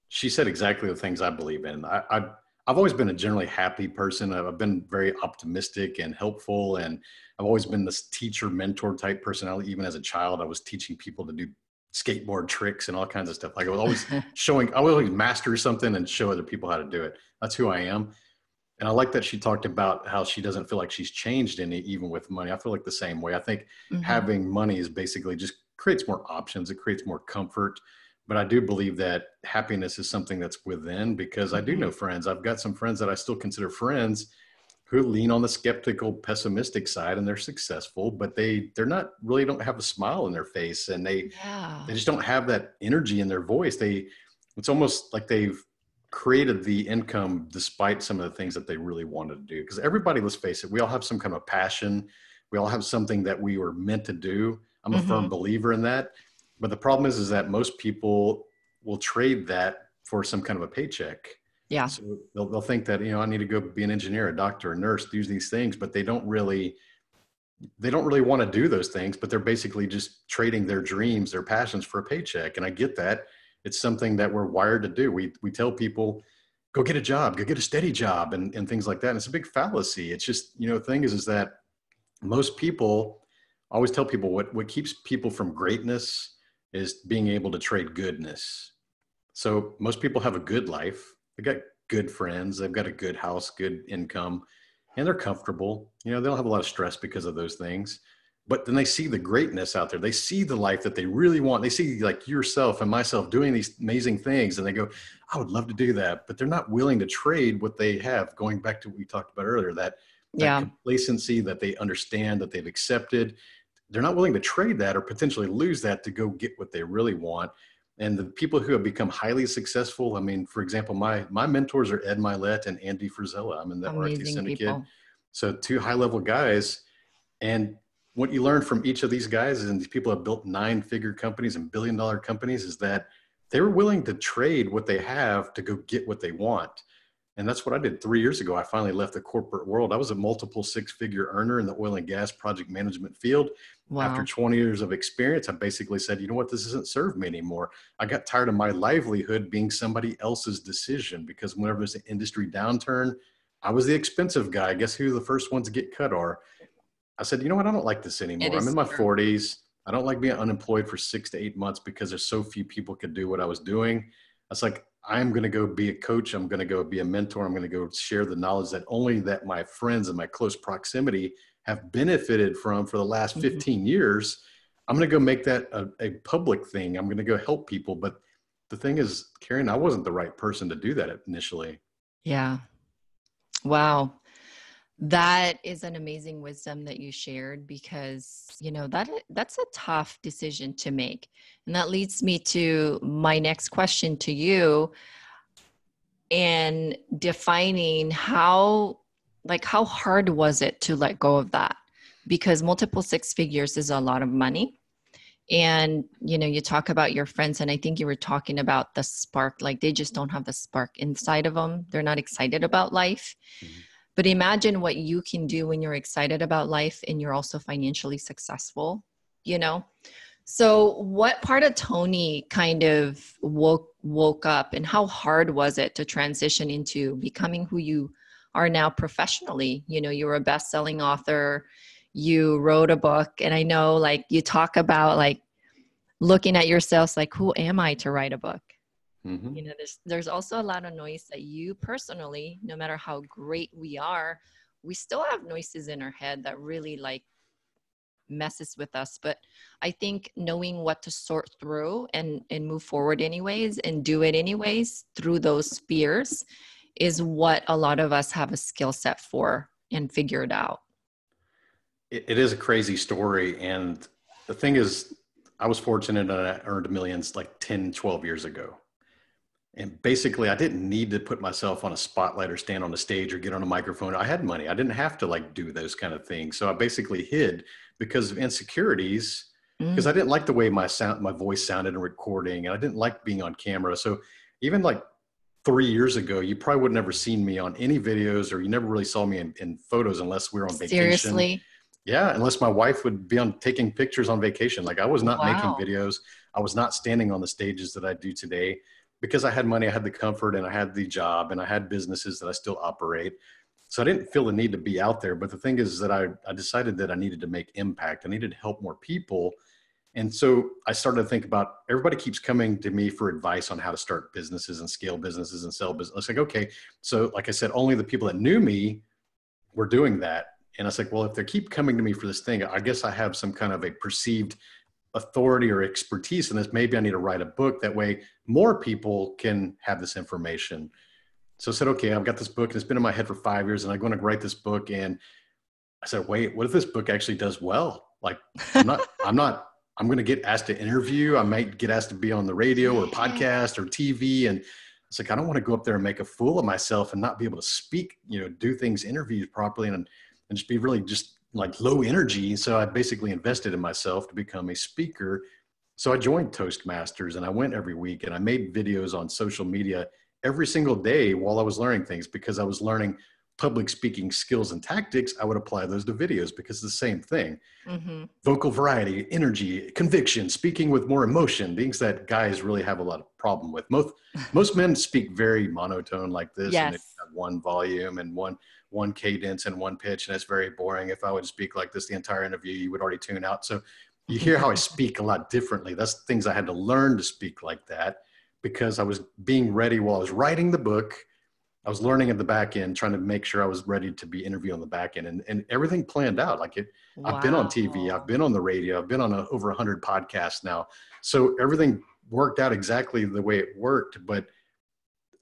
she said exactly the things I believe in. I've always been a generally happy person. I've been very optimistic and helpful, and I've always been this teacher mentor type personality. Even as a child, I was teaching people to do skateboard tricks and all kinds of stuff. Like I would always master something and show other people how to do it. That's who I am. And I like that she talked about how she doesn't feel like she's changed any, even with money. I feel like the same way. I think Mm-hmm. having money is basically just creates more options. It creates more comfort. But I do believe that happiness is something that's within, because I do Mm-hmm. know friends. I've got some friends that I still consider friends who lean on the skeptical, pessimistic side, and they're successful, but they're not really, don't have a smile in their face, and Yeah. they just don't have that energy in their voice. It's almost like they've created the income despite some of the things that they really wanted to do. Because everybody, let's face it, we all have some kind of passion. We all have something that we were meant to do. I'm a firm Mm-hmm. believer in that. But the problem is that most people will trade that for some kind of a paycheck. Yeah. So they'll think that, I need to go be an engineer, a doctor, a nurse, do these things, but they don't really want to do those things, but they're basically just trading their dreams, their passions for a paycheck. And I get that. It's something that we're wired to do. We tell people, go get a job, go get a steady job, and things like that. And it's a big fallacy. It's just, the thing is that most people, I always tell people, what keeps people from greatness is being able to trade goodness. So most people have a good life. They got good friends. They've got a good house, good income, and they're comfortable. They don't have a lot of stress because of those things. But then they see the greatness out there. They see the life that they really want. They see like yourself and myself doing these amazing things, and they go, I would love to do that. But they're not willing to trade what they have. Going back to what we talked about earlier, that Yeah. complacency that they understand, that they've accepted, they're not willing to trade that or potentially lose that to go get what they really want. And the people who have become highly successful, I mean, for example, my mentors are Ed Milet and Andy Frisella. I'm in the RT Amazing Syndicate. people. So two high level guys. And what you learn from each of these guys, and these people have built 9-figure companies and billion-dollar companies, is that they're willing to trade what they have to go get what they want. And that's what I did 3 years ago. I finally left the corporate world. I was a multiple 6-figure earner in the oil and gas project management field. After Wow. 20 years of experience, I basically said, you know what, this doesn't serve me anymore. I got tired of my livelihood being somebody else's decision, because whenever there's an industry downturn, I was the expensive guy. Guess who the first ones to get cut are? I said, you know what, I don't like this It anymore. I'm in is my true. 40s. I don't like being unemployed for 6 to 8 months because there's so few people could do what I was doing. was like, I'm going to go be a coach. I'm going to go be a mentor. I'm going to go share the knowledge that only that my friends in my close proximity have benefited from for the last 15 years. I'm going to go make that a public thing. I'm going to go help people. But the thing is, Karen, I wasn't the right person to do that initially. Yeah. Wow. That is an amazing wisdom that you shared, because, that's a tough decision to make. And that leads me to my next question to you, and defining how hard was it to let go of that? Because multiple six figures is a lot of money. And, you talk about your friends, and I think you were talking about the spark, like they just don't have the spark inside of them. They're not excited about life. Mm-hmm. But imagine what you can do when you're excited about life and you're also financially successful, So what part of Tony kind of woke up, and how hard was it to transition into becoming who you are now professionally? You were a best-selling author, you wrote a book, and I know you talk about looking at yourself who am I to write a book? Mm-hmm. There's also a lot of noise that you personally, no matter how great we are, we still have noises in our head that really messes with us. But I think knowing what to sort through and move forward anyways and do it anyways through those fears is what a lot of us have a skill set for and figure it out. It is a crazy story. And the thing is, I was fortunate that I earned millions 10, 12 years ago. And basically, I didn't need to put myself on a spotlight or stand on a stage or get on a microphone. I had money. I didn't have to do those kind of things. So I basically hid because of insecurities, because I didn't like the way my voice sounded in recording, and I didn't like being on camera. So even 3 years ago, you probably would have never seen me on any videos, or you never really saw me in photos unless we were on vacation. Seriously? Yeah, unless my wife would be taking pictures on vacation. I was not making videos. I was not standing on the stages that I do today. Because I had money, I had the comfort, and I had the job, and I had businesses that I still operate. So I didn't feel the need to be out there. But the thing is that I decided that I needed to make impact. I needed to help more people. And so I started to think about, everybody keeps coming to me for advice on how to start businesses and scale businesses and sell business. I was like, okay. So like I said, only the people that knew me were doing that. And I was like, well, if they keep coming to me for this thing, I guess I have some kind of a perceived authority or expertise in this. Maybe I need to write a book. That way more people can have this information. So I said, okay, I've got this book and it's been in my head for 5 years and I'm going to write this book. And I said, wait, what if this book actually does well? I'm going to get asked to interview. I might get asked to be on the radio or podcast or TV. And it's I don't want to go up there and make a fool of myself and not be able to speak, do things, interviews properly, and just be really just low energy. So I basically invested in myself to become a speaker. So I joined Toastmasters and I went every week and I made videos on social media every single day while I was learning things, because I was learning public speaking skills and tactics. I would apply those to videos because it's the same thing. Mm-hmm. Vocal variety, energy, conviction, speaking with more emotion, things that guys really have a lot of problem with. Most men speak very monotone like this. Yes. And they have one volume and one cadence and one pitch, and it's very boring. If I would speak like this the entire interview, you would already tune out. So you hear how I speak a lot differently. That's things I had to learn to speak like that, because I was being ready while I was writing the book. I was learning at the back end, trying to make sure I was ready to be interviewed on the back end, and everything planned out. Wow. I've been on TV, I've been on the radio, I've been on over 100 podcasts now. So everything worked out exactly the way it worked, but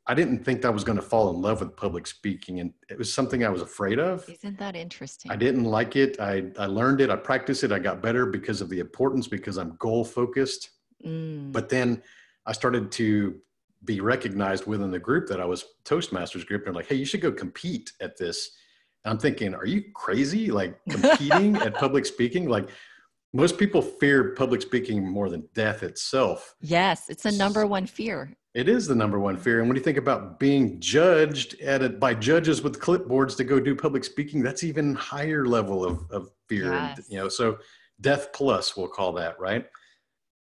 I didn't think I was going to fall in love with public speaking. And it was something I was afraid of. Isn't that interesting? I didn't like it. I learned it. I practiced it. I got better because of the importance, because I'm goal focused. But then I started to be recognized within the group that I was, Toastmasters group. And hey, you should go compete at this. And I'm thinking, are you crazy? Competing at public speaking? Most people fear public speaking more than death itself. Yes. It's the number one fear. It is the number one fear. And when you think about being judged by judges with clipboards to go do public speaking, that's even higher level of fear. Yes. And, so death plus, we'll call that, right?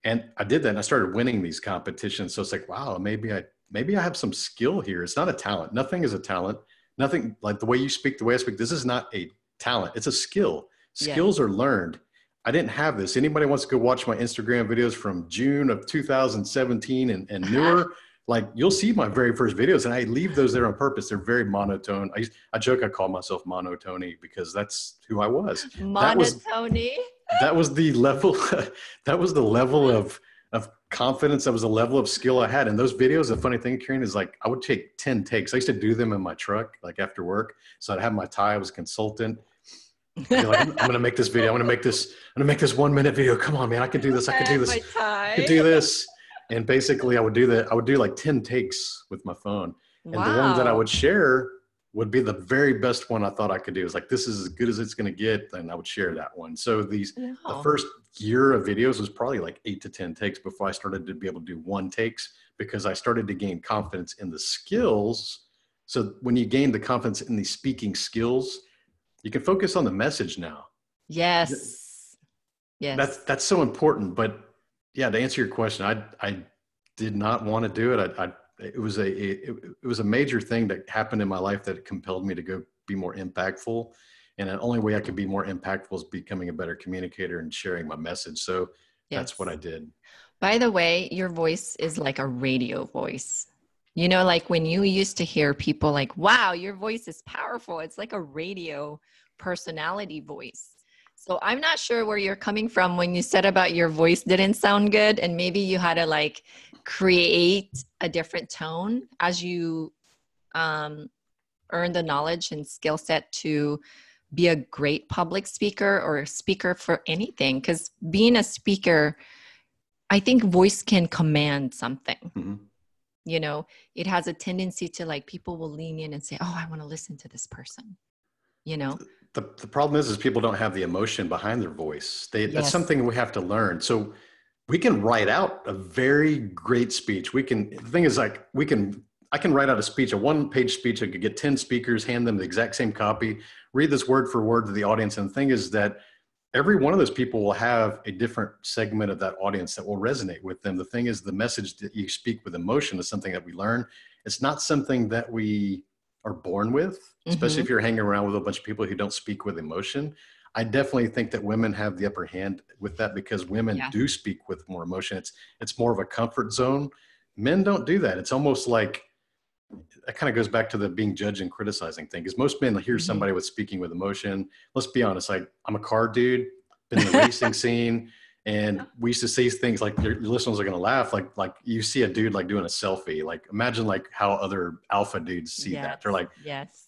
And I did that and I started winning these competitions. So it's wow, maybe I have some skill here. It's not a talent. Nothing is a talent. Nothing the way you speak, the way I speak, this is not a talent. It's a skill. Skills are learned. I didn't have this. Anybody wants to go watch my Instagram videos from June of 2017 and newer, like you'll see my very first videos and I leave those there on purpose. They're very monotone. I joke, I call myself monotony because that's who I was. Monotony. That was the level, that was the level of confidence. That was the level of skill I had. And those videos, the funny thing, Karen, is like, I would take 10 takes. I used to do them in my truck, like after work. So I'd have my tie. I was a consultant. I'd be like, I'm going to make this video. I'm going to make this 1 minute video. Come on, man. I can do this. I can do this. I can do this. And basically I would do that. I would do like 10 takes with my phone. And the one that I would share would be the very best one I thought I could do. It's like, this is as good as it's going to get. And I would share that one. So the first year of videos was probably like 8 to 10 takes before I started to be able to do one takes, because I started to gain confidence in the skills. So when you gain the confidence in the speaking skills, you can focus on the message now. Yes. Yes. That's so important. But yeah, to answer your question, I did not want to do it. It was a major thing that happened in my life that compelled me to go be more impactful. And the only way I could be more impactful is becoming a better communicator and sharing my message. So that's what I did. By the way, your voice is like a radio voice. You know, like when you used to hear people like, wow, your voice is powerful. It's like a radio personality voice. So I'm not sure where you're coming from when you said about your voice didn't sound good. And maybe you had to like create a different tone as you earn the knowledge and skill set to be a great public speaker or a speaker for anything. Because being a speaker, I think voice can command something. Mm-hmm. You know, it has a tendency to like, people will lean in and say, oh, I want to listen to this person, you know? The problem is people don't have the emotion behind their voice. That's something we have to learn. So we can write out a very great speech. The thing is like, I can write out a speech, a 1-page speech. I could get 10 speakers, hand them the exact same copy, read this word for word to the audience. And the thing is that every one of those people will have a different segment of that audience that will resonate with them. The thing is, the message that you speak with emotion is something that we learn. It's not something that we are born with, especially if you're hanging around with a bunch of people who don't speak with emotion. I definitely think that women have the upper hand with that because women do speak with more emotion. It's more of a comfort zone. Men don't do that. It's almost like, that kind of goes back to the being judged and criticizing thing. Because most men hear somebody with speaking with emotion. Let's be honest. I'm a car dude, been in the racing scene. And we used to say things like, your listeners are going to laugh. Like you see a dude like doing a selfie. Like imagine like how other alpha dudes see that. They're like,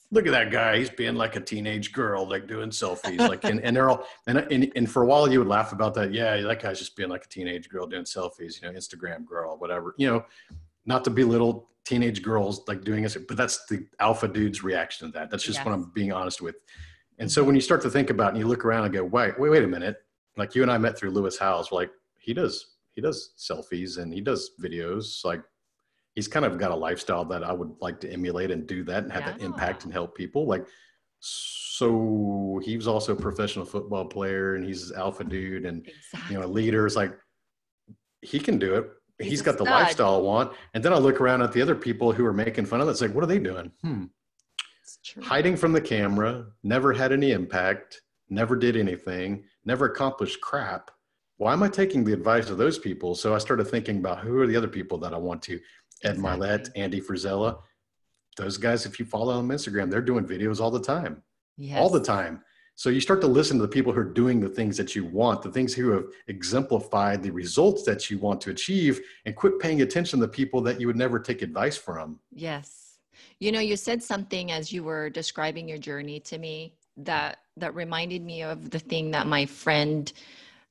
look at that guy. He's being like a teenage girl, like doing selfies. Like, and they're all, and for a while you would laugh about that. Yeah, that guy's just being like a teenage girl doing selfies, you know, Instagram girl, whatever, you know, not to belittle teenage girls like doing this, but that's the alpha dude's reaction to that. That's just what I'm being honest with. And so when you start to think about it and you look around and go, wait a minute. Like you and I met through Lewis Howes. Like he does selfies and he does videos. Like he's kind of got a lifestyle that I would like to emulate and do that and have that impact and help people. Like, so he was also a professional football player and he's an alpha dude and, you know, a leader. It's like, he can do it. He's got the lifestyle I want. And then I look around at the other people who are making fun of it. It's like, what are they doing? It's true. Hiding from the camera, never had any impact, never did anything, never accomplished crap. Why am I taking the advice of those people? So I started thinking about who are the other people that I want to. Ed Milet, Andy Frisella. Those guys, if you follow them on Instagram, they're doing videos all the time. All the time. So you start to listen to the people who are doing the things that you want, the things who have exemplified the results that you want to achieve, and quit paying attention to the people that you would never take advice from. Yes. You know, you said something as you were describing your journey to me that reminded me of the thing that my friend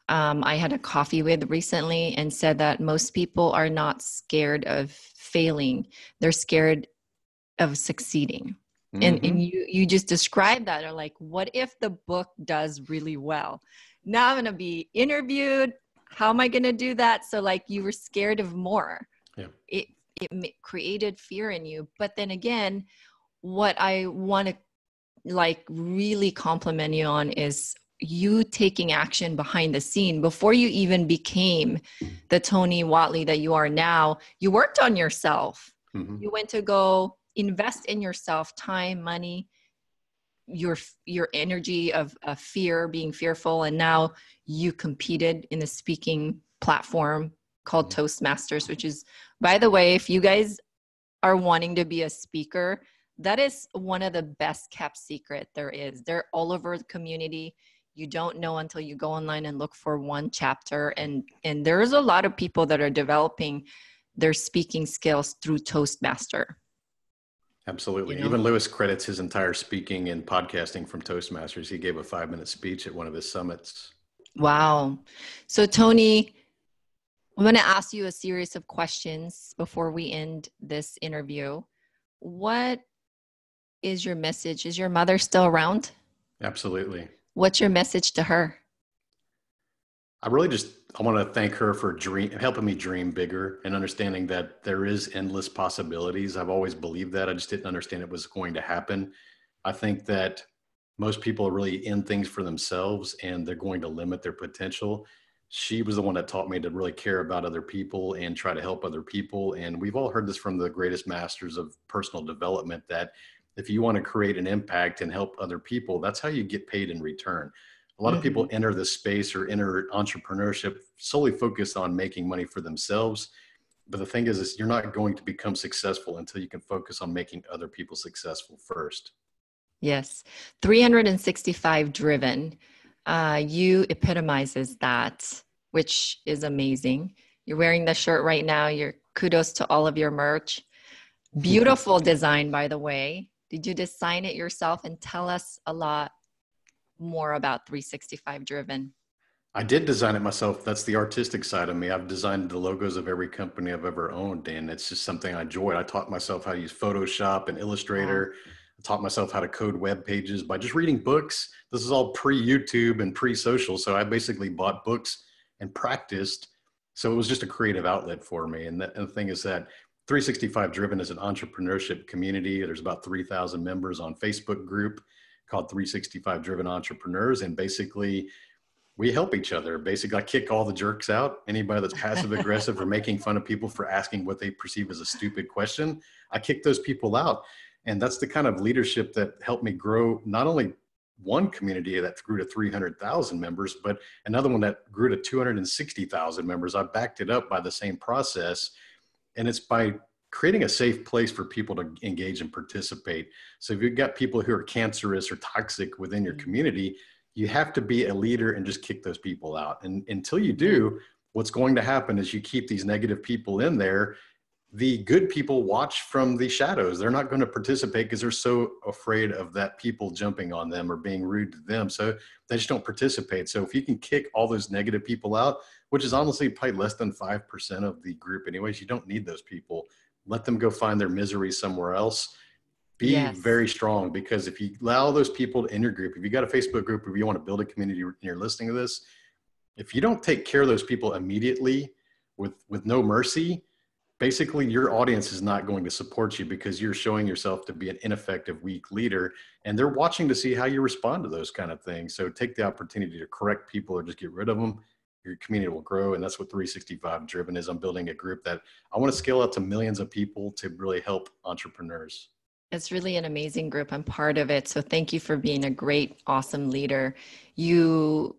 I had a coffee with recently and said that most people are not scared of failing. They're scared of succeeding. And you just described that, or like, what if the book does really well? Now I'm going to be interviewed. How am I going to do that? So like you were scared of more. Yeah. It created fear in you. But then again, what I want to like really compliment you on is you taking action behind the scene before you even became the Tony Whatley that you are now. You worked on yourself. You went to go invest in yourself, time, money, your energy of fear, being fearful. And now you competed in the speaking platform called Toastmasters, which is By the way, if you guys are wanting to be a speaker, that is one of the best kept secret there is. They're all over the community. You don't know until you go online and look for one chapter. And there's a lot of people that are developing their speaking skills through Toastmaster. Absolutely. You know? Even Lewis credits his entire speaking and podcasting from Toastmasters. He gave a 5-minute speech at one of his summits. Wow. So Tony, I'm going to ask you a series of questions before we end this interview. What is your message? Is your mother still around? Absolutely. What's your message to her? I want to thank her for helping me dream bigger and understanding that there is endless possibilities. I've always believed that. I just didn't understand it was going to happen. I think that most people are really in things for themselves and they're going to limit their potential. She was the one that taught me to really care about other people and try to help other people. And we've all heard this from the greatest masters of personal development, that if you want to create an impact and help other people, that's how you get paid in return. A lot of people enter this space or enter entrepreneurship solely focused on making money for themselves. But the thing is you're not going to become successful until you can focus on making other people successful first. Yes. 365 driven. You epitomizes that, which is amazing. You're wearing the shirt right now. Your kudos to all of your merch. Beautiful design, by the way. Did you design it yourself? And tell us a lot more about 365 driven. I did design it myself. That's the artistic side of me. I've designed the logos of every company I've ever owned, and it's just something I enjoyed. I taught myself how to use Photoshop and Illustrator. Wow. I taught myself how to code web pages by just reading books. This is all pre-YouTube and pre-social, so I basically bought books and practiced. So it was just a creative outlet for me. And the thing is that 365 Driven is an entrepreneurship community. There's about 3,000 members on Facebook group called 365 Driven Entrepreneurs, and basically we help each other. Basically, I kick all the jerks out. Anybody that's passive aggressive or making fun of people for asking what they perceive as a stupid question, I kick those people out. And that's the kind of leadership that helped me grow not only one community that grew to 300,000 members, but another one that grew to 260,000 members. I backed it up by the same process. And it's by creating a safe place for people to engage and participate. So if you've got people who are cancerous or toxic within your community, you have to be a leader and just kick those people out. And until you do, what's going to happen is you keep these negative people in there. The good people watch from the shadows. They're not going to participate because they're so afraid of that people jumping on them or being rude to them. So they just don't participate. So if you can kick all those negative people out, which is honestly probably less than 5% of the group anyways, you don't need those people. Let them go find their misery somewhere else. Be very strong, because if you allow those people in your group, if you got a Facebook group, if you want to build a community and you're listening to this, if you don't take care of those people immediately with no mercy, basically your audience is not going to support you because you're showing yourself to be an ineffective, weak leader, and they're watching to see how you respond to those kind of things. So take the opportunity to correct people or just get rid of them. Your community will grow. And that's what 365 Driven is. I'm building a group that I want to scale out to millions of people to really help entrepreneurs. It's really an amazing group. I'm part of it. So thank you for being a great, awesome leader. You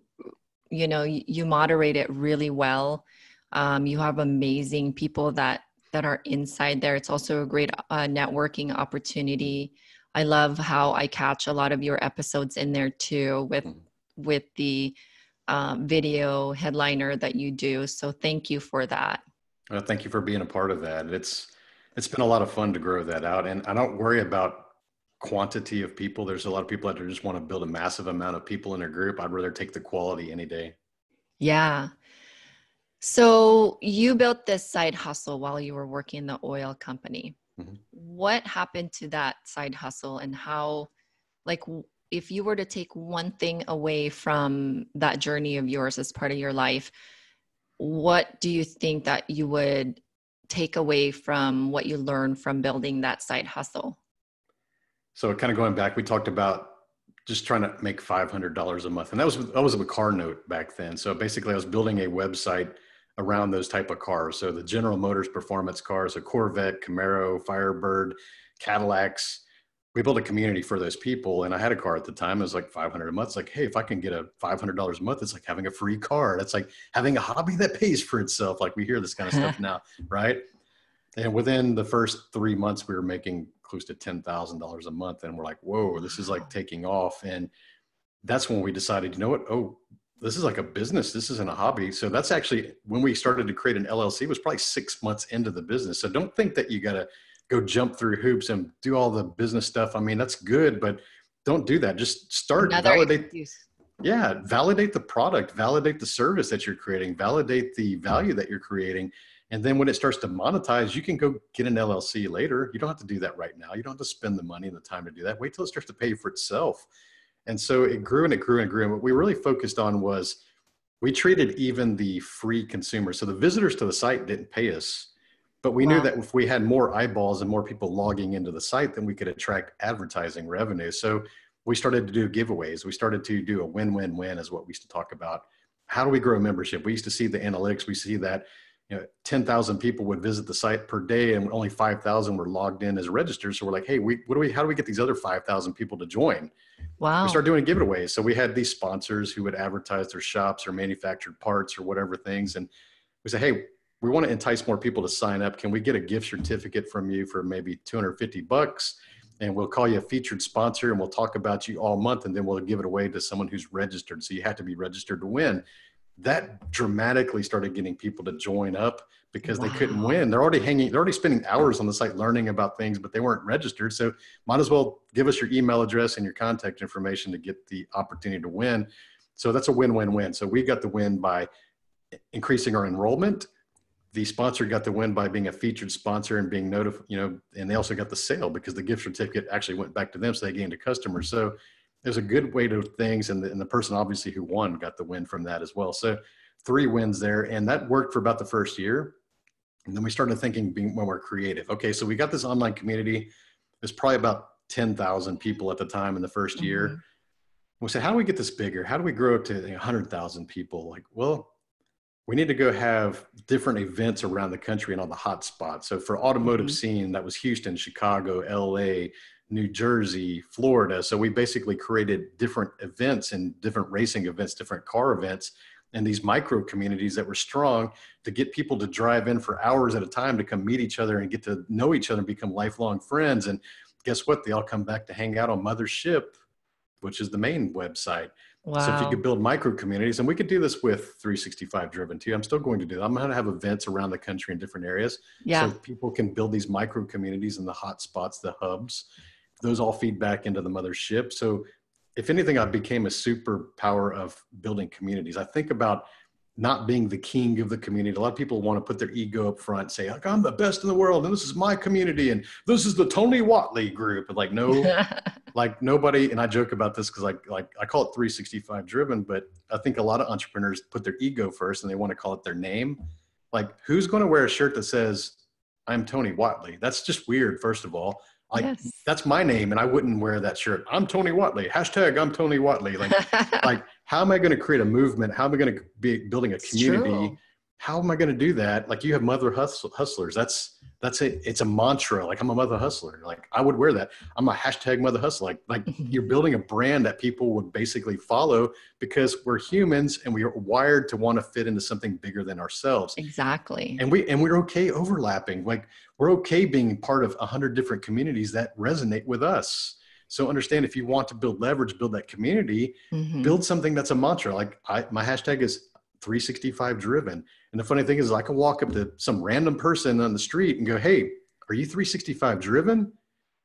moderate it really well. You have amazing people that are inside there. It's also a great networking opportunity. I love how I catch a lot of your episodes in there too with the video headliner that you do. So thank you for that. Thank you for being a part of that. It's been a lot of fun to grow that out. And I don't worry about quantity of people. There's a lot of people that just want to build a massive amount of people in a group. I'd rather take the quality any day. Yeah. So you built this side hustle while you were working in the oil company. Mm-hmm. What happened to that side hustle, and how, like, if you were to take one thing away from that journey of yours as part of your life, what do you think that you would take away from what you learned from building that side hustle? So kind of going back, we talked about just trying to make $500 a month. And that was a car note back then. So basically I was building a website around those type of cars. So the General Motors performance cars, a Corvette, Camaro, Firebird, Cadillacs. We built a community for those people. And I had a car at the time. It was like $500 a month. It's like, hey, if I can get a $500 a month, it's like having a free car. That's like having a hobby that pays for itself. Like we hear this kind of stuff now, right? And within the first 3 months, we were making close to $10,000 a month. And we're like, whoa, this is like taking off. And that's when we decided, you know what? Oh, this is like a business. This isn't a hobby. So that's actually when we started to create an LLC. It was probably 6 months into the business. So don't think that you got to go jump through hoops and do all the business stuff. I mean, that's good, but don't do that. Just start, Another validate. excuse. Yeah. Validate the product, validate the service that you're creating, validate the value that you're creating. And then when it starts to monetize, you can go get an LLC later. You don't have to do that right now. You don't have to spend the money and the time to do that. Wait till it starts to pay for itself. And so it grew and it grew and grew. And what we really focused on was we treated even the free consumers. So the visitors to the site didn't pay us, but we knew that if we had more eyeballs and more people logging into the site, then we could attract advertising revenue. So we started to do giveaways. We started to do a win-win-win is what we used to talk about. How do we grow membership? We used to see the analytics. We see that 10,000 people would visit the site per day and only 5,000 were logged in as registered. So we're like, hey, how do we get these other 5,000 people to join? Wow. We started doing giveaways. So we had these sponsors who would advertise their shops or manufactured parts or whatever things. And we said, hey, we want to entice more people to sign up. Can we get a gift certificate from you for maybe $250? And we'll call you a featured sponsor and we'll talk about you all month. And then we'll give it away to someone who's registered. So you have to be registered to win. That dramatically started getting people to join up because they couldn't win. They're already spending hours on the site learning about things, but they weren't registered. So might as well give us your email address and your contact information to get the opportunity to win. So that's a win-win-win. So we got the win by increasing our enrollment. The sponsor got the win by being a featured sponsor and being notified, and they also got the sale because the gift certificate actually went back to them. So they gained a customer. So there's a good way to things. And the person obviously who won got the win from that as well. So 3 wins there. And that worked for about the first year. And then we started thinking when we're creative. Okay, so we got this online community. There's probably about 10,000 people at the time in the first year. We said, how do we get this bigger? How do we grow it to 100,000 people? Like, well, we need to go have different events around the country and all the hot spots. So for automotive scene, that was Houston, Chicago, LA, New Jersey, Florida. So we basically created different events and different racing events, different car events, and these micro communities that were strong to get people to drive in for hours at a time to come meet each other and get to know each other and become lifelong friends. And guess what? They all come back to hang out on Mothership, which is the main website. Wow. So if you could build micro communities, and we could do this with 365 Driven too. I'm still going to do that. I'm going to have events around the country in different areas. So people can build these micro communities in the hot spots, the hubs. Those all feed back into the mothership. So if anything, I became a superpower of building communities. I think about not being the king of the community. A lot of people want to put their ego up front, say, like, I'm the best in the world, and this is my community, and this is the Tony Whatley group. And like, no, like nobody, and I joke about this because like I call it 365 Driven, but I think a lot of entrepreneurs put their ego first and they want to call it their name. Like, who's going to wear a shirt that says, I'm Tony Whatley? That's just weird, first of all. Like, that's my name, and I wouldn't wear that shirt. I'm Tony Whatley. Hashtag I'm Tony Whatley. Like, how am I going to create a movement? How am I going to be building a community? How am I going to do that? Like, you have mother hustlers. That's it. It's a mantra. Like, I'm a mother hustler. Like, I would wear that. I'm a hashtag mother hustler. Like you're building a brand that people would basically follow because we're humans and we are wired to want to fit into something bigger than ourselves. Exactly. And we're okay overlapping. Like, we're okay being part of 100 different communities that resonate with us. So understand, if you want to build leverage, build that community, build something that's a mantra. Like my hashtag is 365 Driven. And the funny thing is, I can walk up to some random person on the street and go, hey, are you 365 Driven?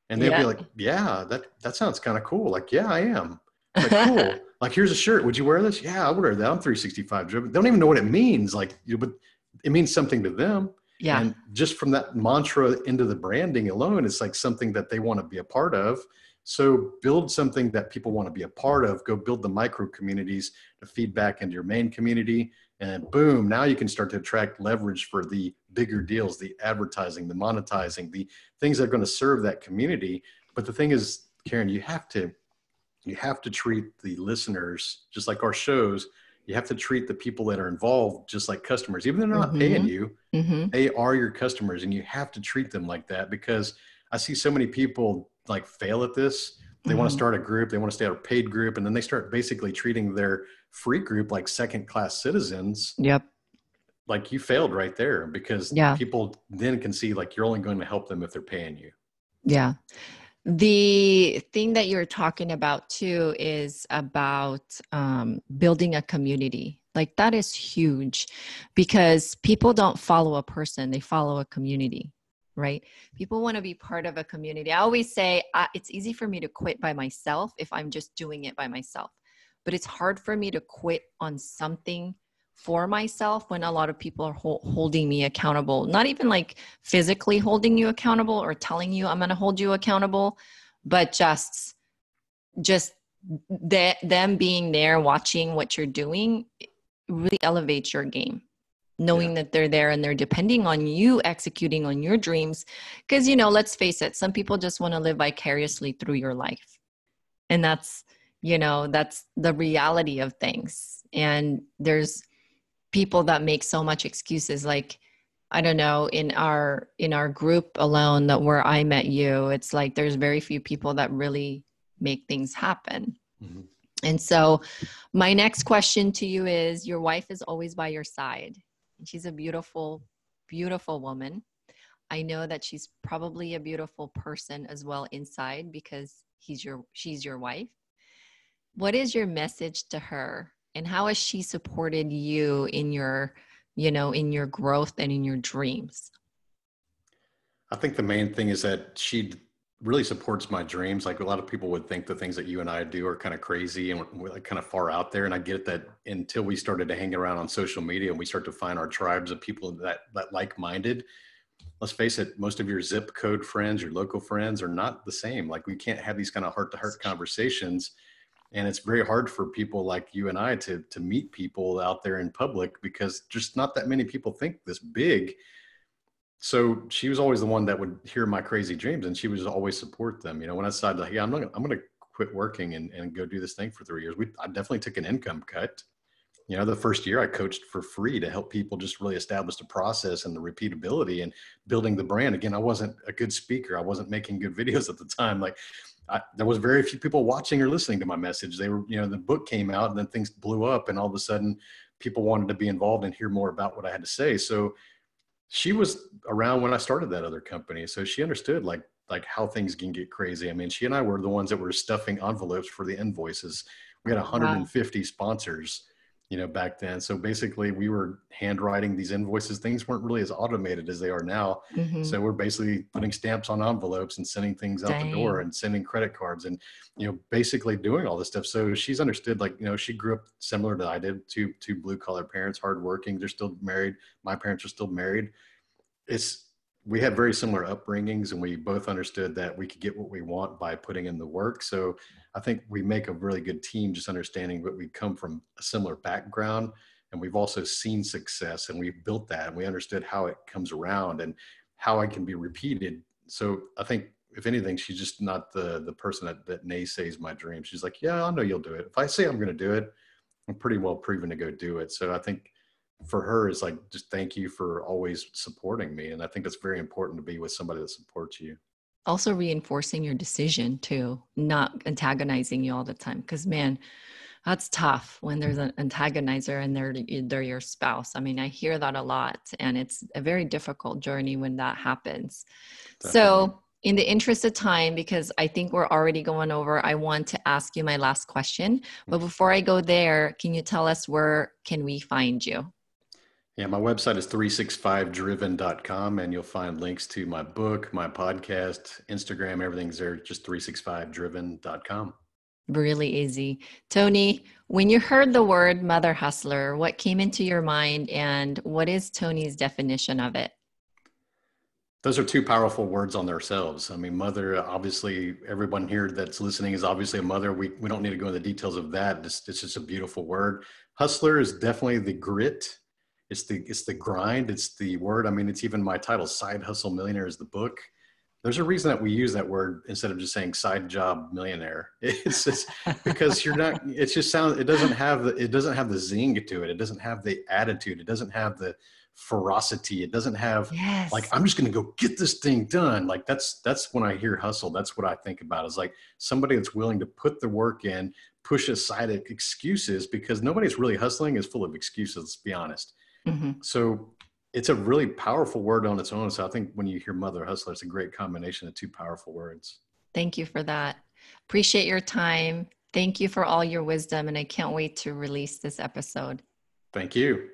And they'll be like, yeah, that sounds kind of cool. Like, yeah, I am. Like, cool. Like, here's a shirt. Would you wear this? Yeah, I would wear that. I'm 365 Driven. They don't even know what it means. Like, but it means something to them. Yeah. And just from that mantra into the branding alone, it's like something that they want to be a part of. So build something that people want to be a part of. Go build the micro communities to feed back into your main community. And boom, now you can start to attract leverage for the bigger deals, the advertising, the monetizing, the things that are going to serve that community. But the thing is, Karen, you have to treat the listeners just like our shows. You have to treat the people that are involved just like customers. Even though they're not paying you, they are your customers, and you have to treat them like that, because I see so many people like fail at this. They want to start a group, they want to start a paid group, and then they start basically treating their free group like second-class citizens. Yep. like you failed right there, because Yeah. people then can see like you're only going to help them if they're paying you. Yeah. The thing that you're talking about too is about building a community. Like that is huge because people don't follow a person, they follow a community, right? People want to be part of a community. I always say it's easy for me to quit by myself if I'm just doing it by myself, but it's hard for me to quit on something for myself when a lot of people are holding me accountable, not even like physically holding you accountable or telling you I'm going to hold you accountable, but just them being there watching what you're doing really elevates your game, knowing that they're there and they're depending on you executing on your dreams. Because, let's face it, some people just want to live vicariously through your life, and that's the reality of things. And there's people that make so much excuses. Like, I don't know, in our group alone, that where I met you, it's like there's very few people that really make things happen. Mm-hmm. And so my next question to you is, your wife is always by your side, and she's a beautiful, beautiful woman. I know that she's probably a beautiful person as well inside, because she's your wife. What is your message to her, and how has she supported you in your growth and in your dreams? I think the main thing is that she really supports my dreams. Like a lot of people would think the things that you and I do are kind of crazy and we're like kind of far out there. And I get that until we started to hang around on social media and we start to find our tribes of people that like-minded. Let's face it, most of your zip code friends, your local friends are not the same. Like we can't have these kind of heart-to-heart conversations. And it's very hard for people like you and I to meet people out there in public, because just not that many people think this big. So she was always the one that would hear my crazy dreams, and she would always support them. When I decided, like, yeah, I'm going to quit working and go do this thing for 3 years. I definitely took an income cut. The first year I coached for free to help people just really establish the process and the repeatability and building the brand. Again, I wasn't a good speaker. I wasn't making good videos at the time. Like there was very few people watching or listening to my message. They were, the book came out and then things blew up, and all of a sudden people wanted to be involved and hear more about what I had to say. So she was around when I started that other company. So she understood like how things can get crazy. I mean, she and I were the ones that were stuffing envelopes for the invoices. We had 150 sponsors, back then. So basically we were handwriting these invoices. Things weren't really as automated as they are now. Mm-hmm. So we're basically putting stamps on envelopes and sending things out the door and sending credit cards and, basically doing all this stuff. So she's understood, like, she grew up similar to I did, two blue collar parents, hardworking. They're still married. My parents are still married. We had very similar upbringings, and we both understood that we could get what we want by putting in the work. So I think we make a really good team, just understanding that we come from a similar background, and we've also seen success, and we've built that, and we understood how it comes around and how it can be repeated. So I think if anything, she's just not the person that naysays my dream. She's like, yeah, I know you'll do it. If I say I'm going to do it, I'm pretty well proven to go do it. So I think for her is like, just thank you for always supporting me. And I think it's very important to be with somebody that supports you. Also reinforcing your decision too, not antagonizing you all the time. Because man, that's tough when there's an antagonizer and they're your spouse. I mean, I hear that a lot, and it's a very difficult journey when that happens. Definitely. So in the interest of time, because I think we're already going over, I want to ask you my last question. But before I go there, can you tell us where can we find you? Yeah, my website is 365driven.com, and you'll find links to my book, my podcast, Instagram, everything's there, just 365driven.com. Really easy. Tony, when you heard the word mother hustler, what came into your mind, and what is Tony's definition of it? Those are two powerful words on themselves. I mean, mother, obviously, everyone here that's listening is obviously a mother. We don't need to go into the details of that. It's just a beautiful word. Hustler is definitely the grit. It's the grind. It's the word. I mean, it's even my title, Sidehustle Millionaire, is the book. There's a reason that we use that word instead of just saying side job millionaire. It's just because you're not, it just sounds, it doesn't have the zing to it. It doesn't have the attitude. It doesn't have the ferocity. It doesn't have like, I'm just going to go get this thing done. Like that's when I hear hustle, that's what I think about. Is like somebody that's willing to put the work in, push aside excuses, because nobody's really hustling is full of excuses. Let's be honest. Mm-hmm. So it's a really powerful word on its own. So I think when you hear mother hustler, it's a great combination of two powerful words. Thank you for that. Appreciate your time. Thank you for all your wisdom, and I can't wait to release this episode. Thank you.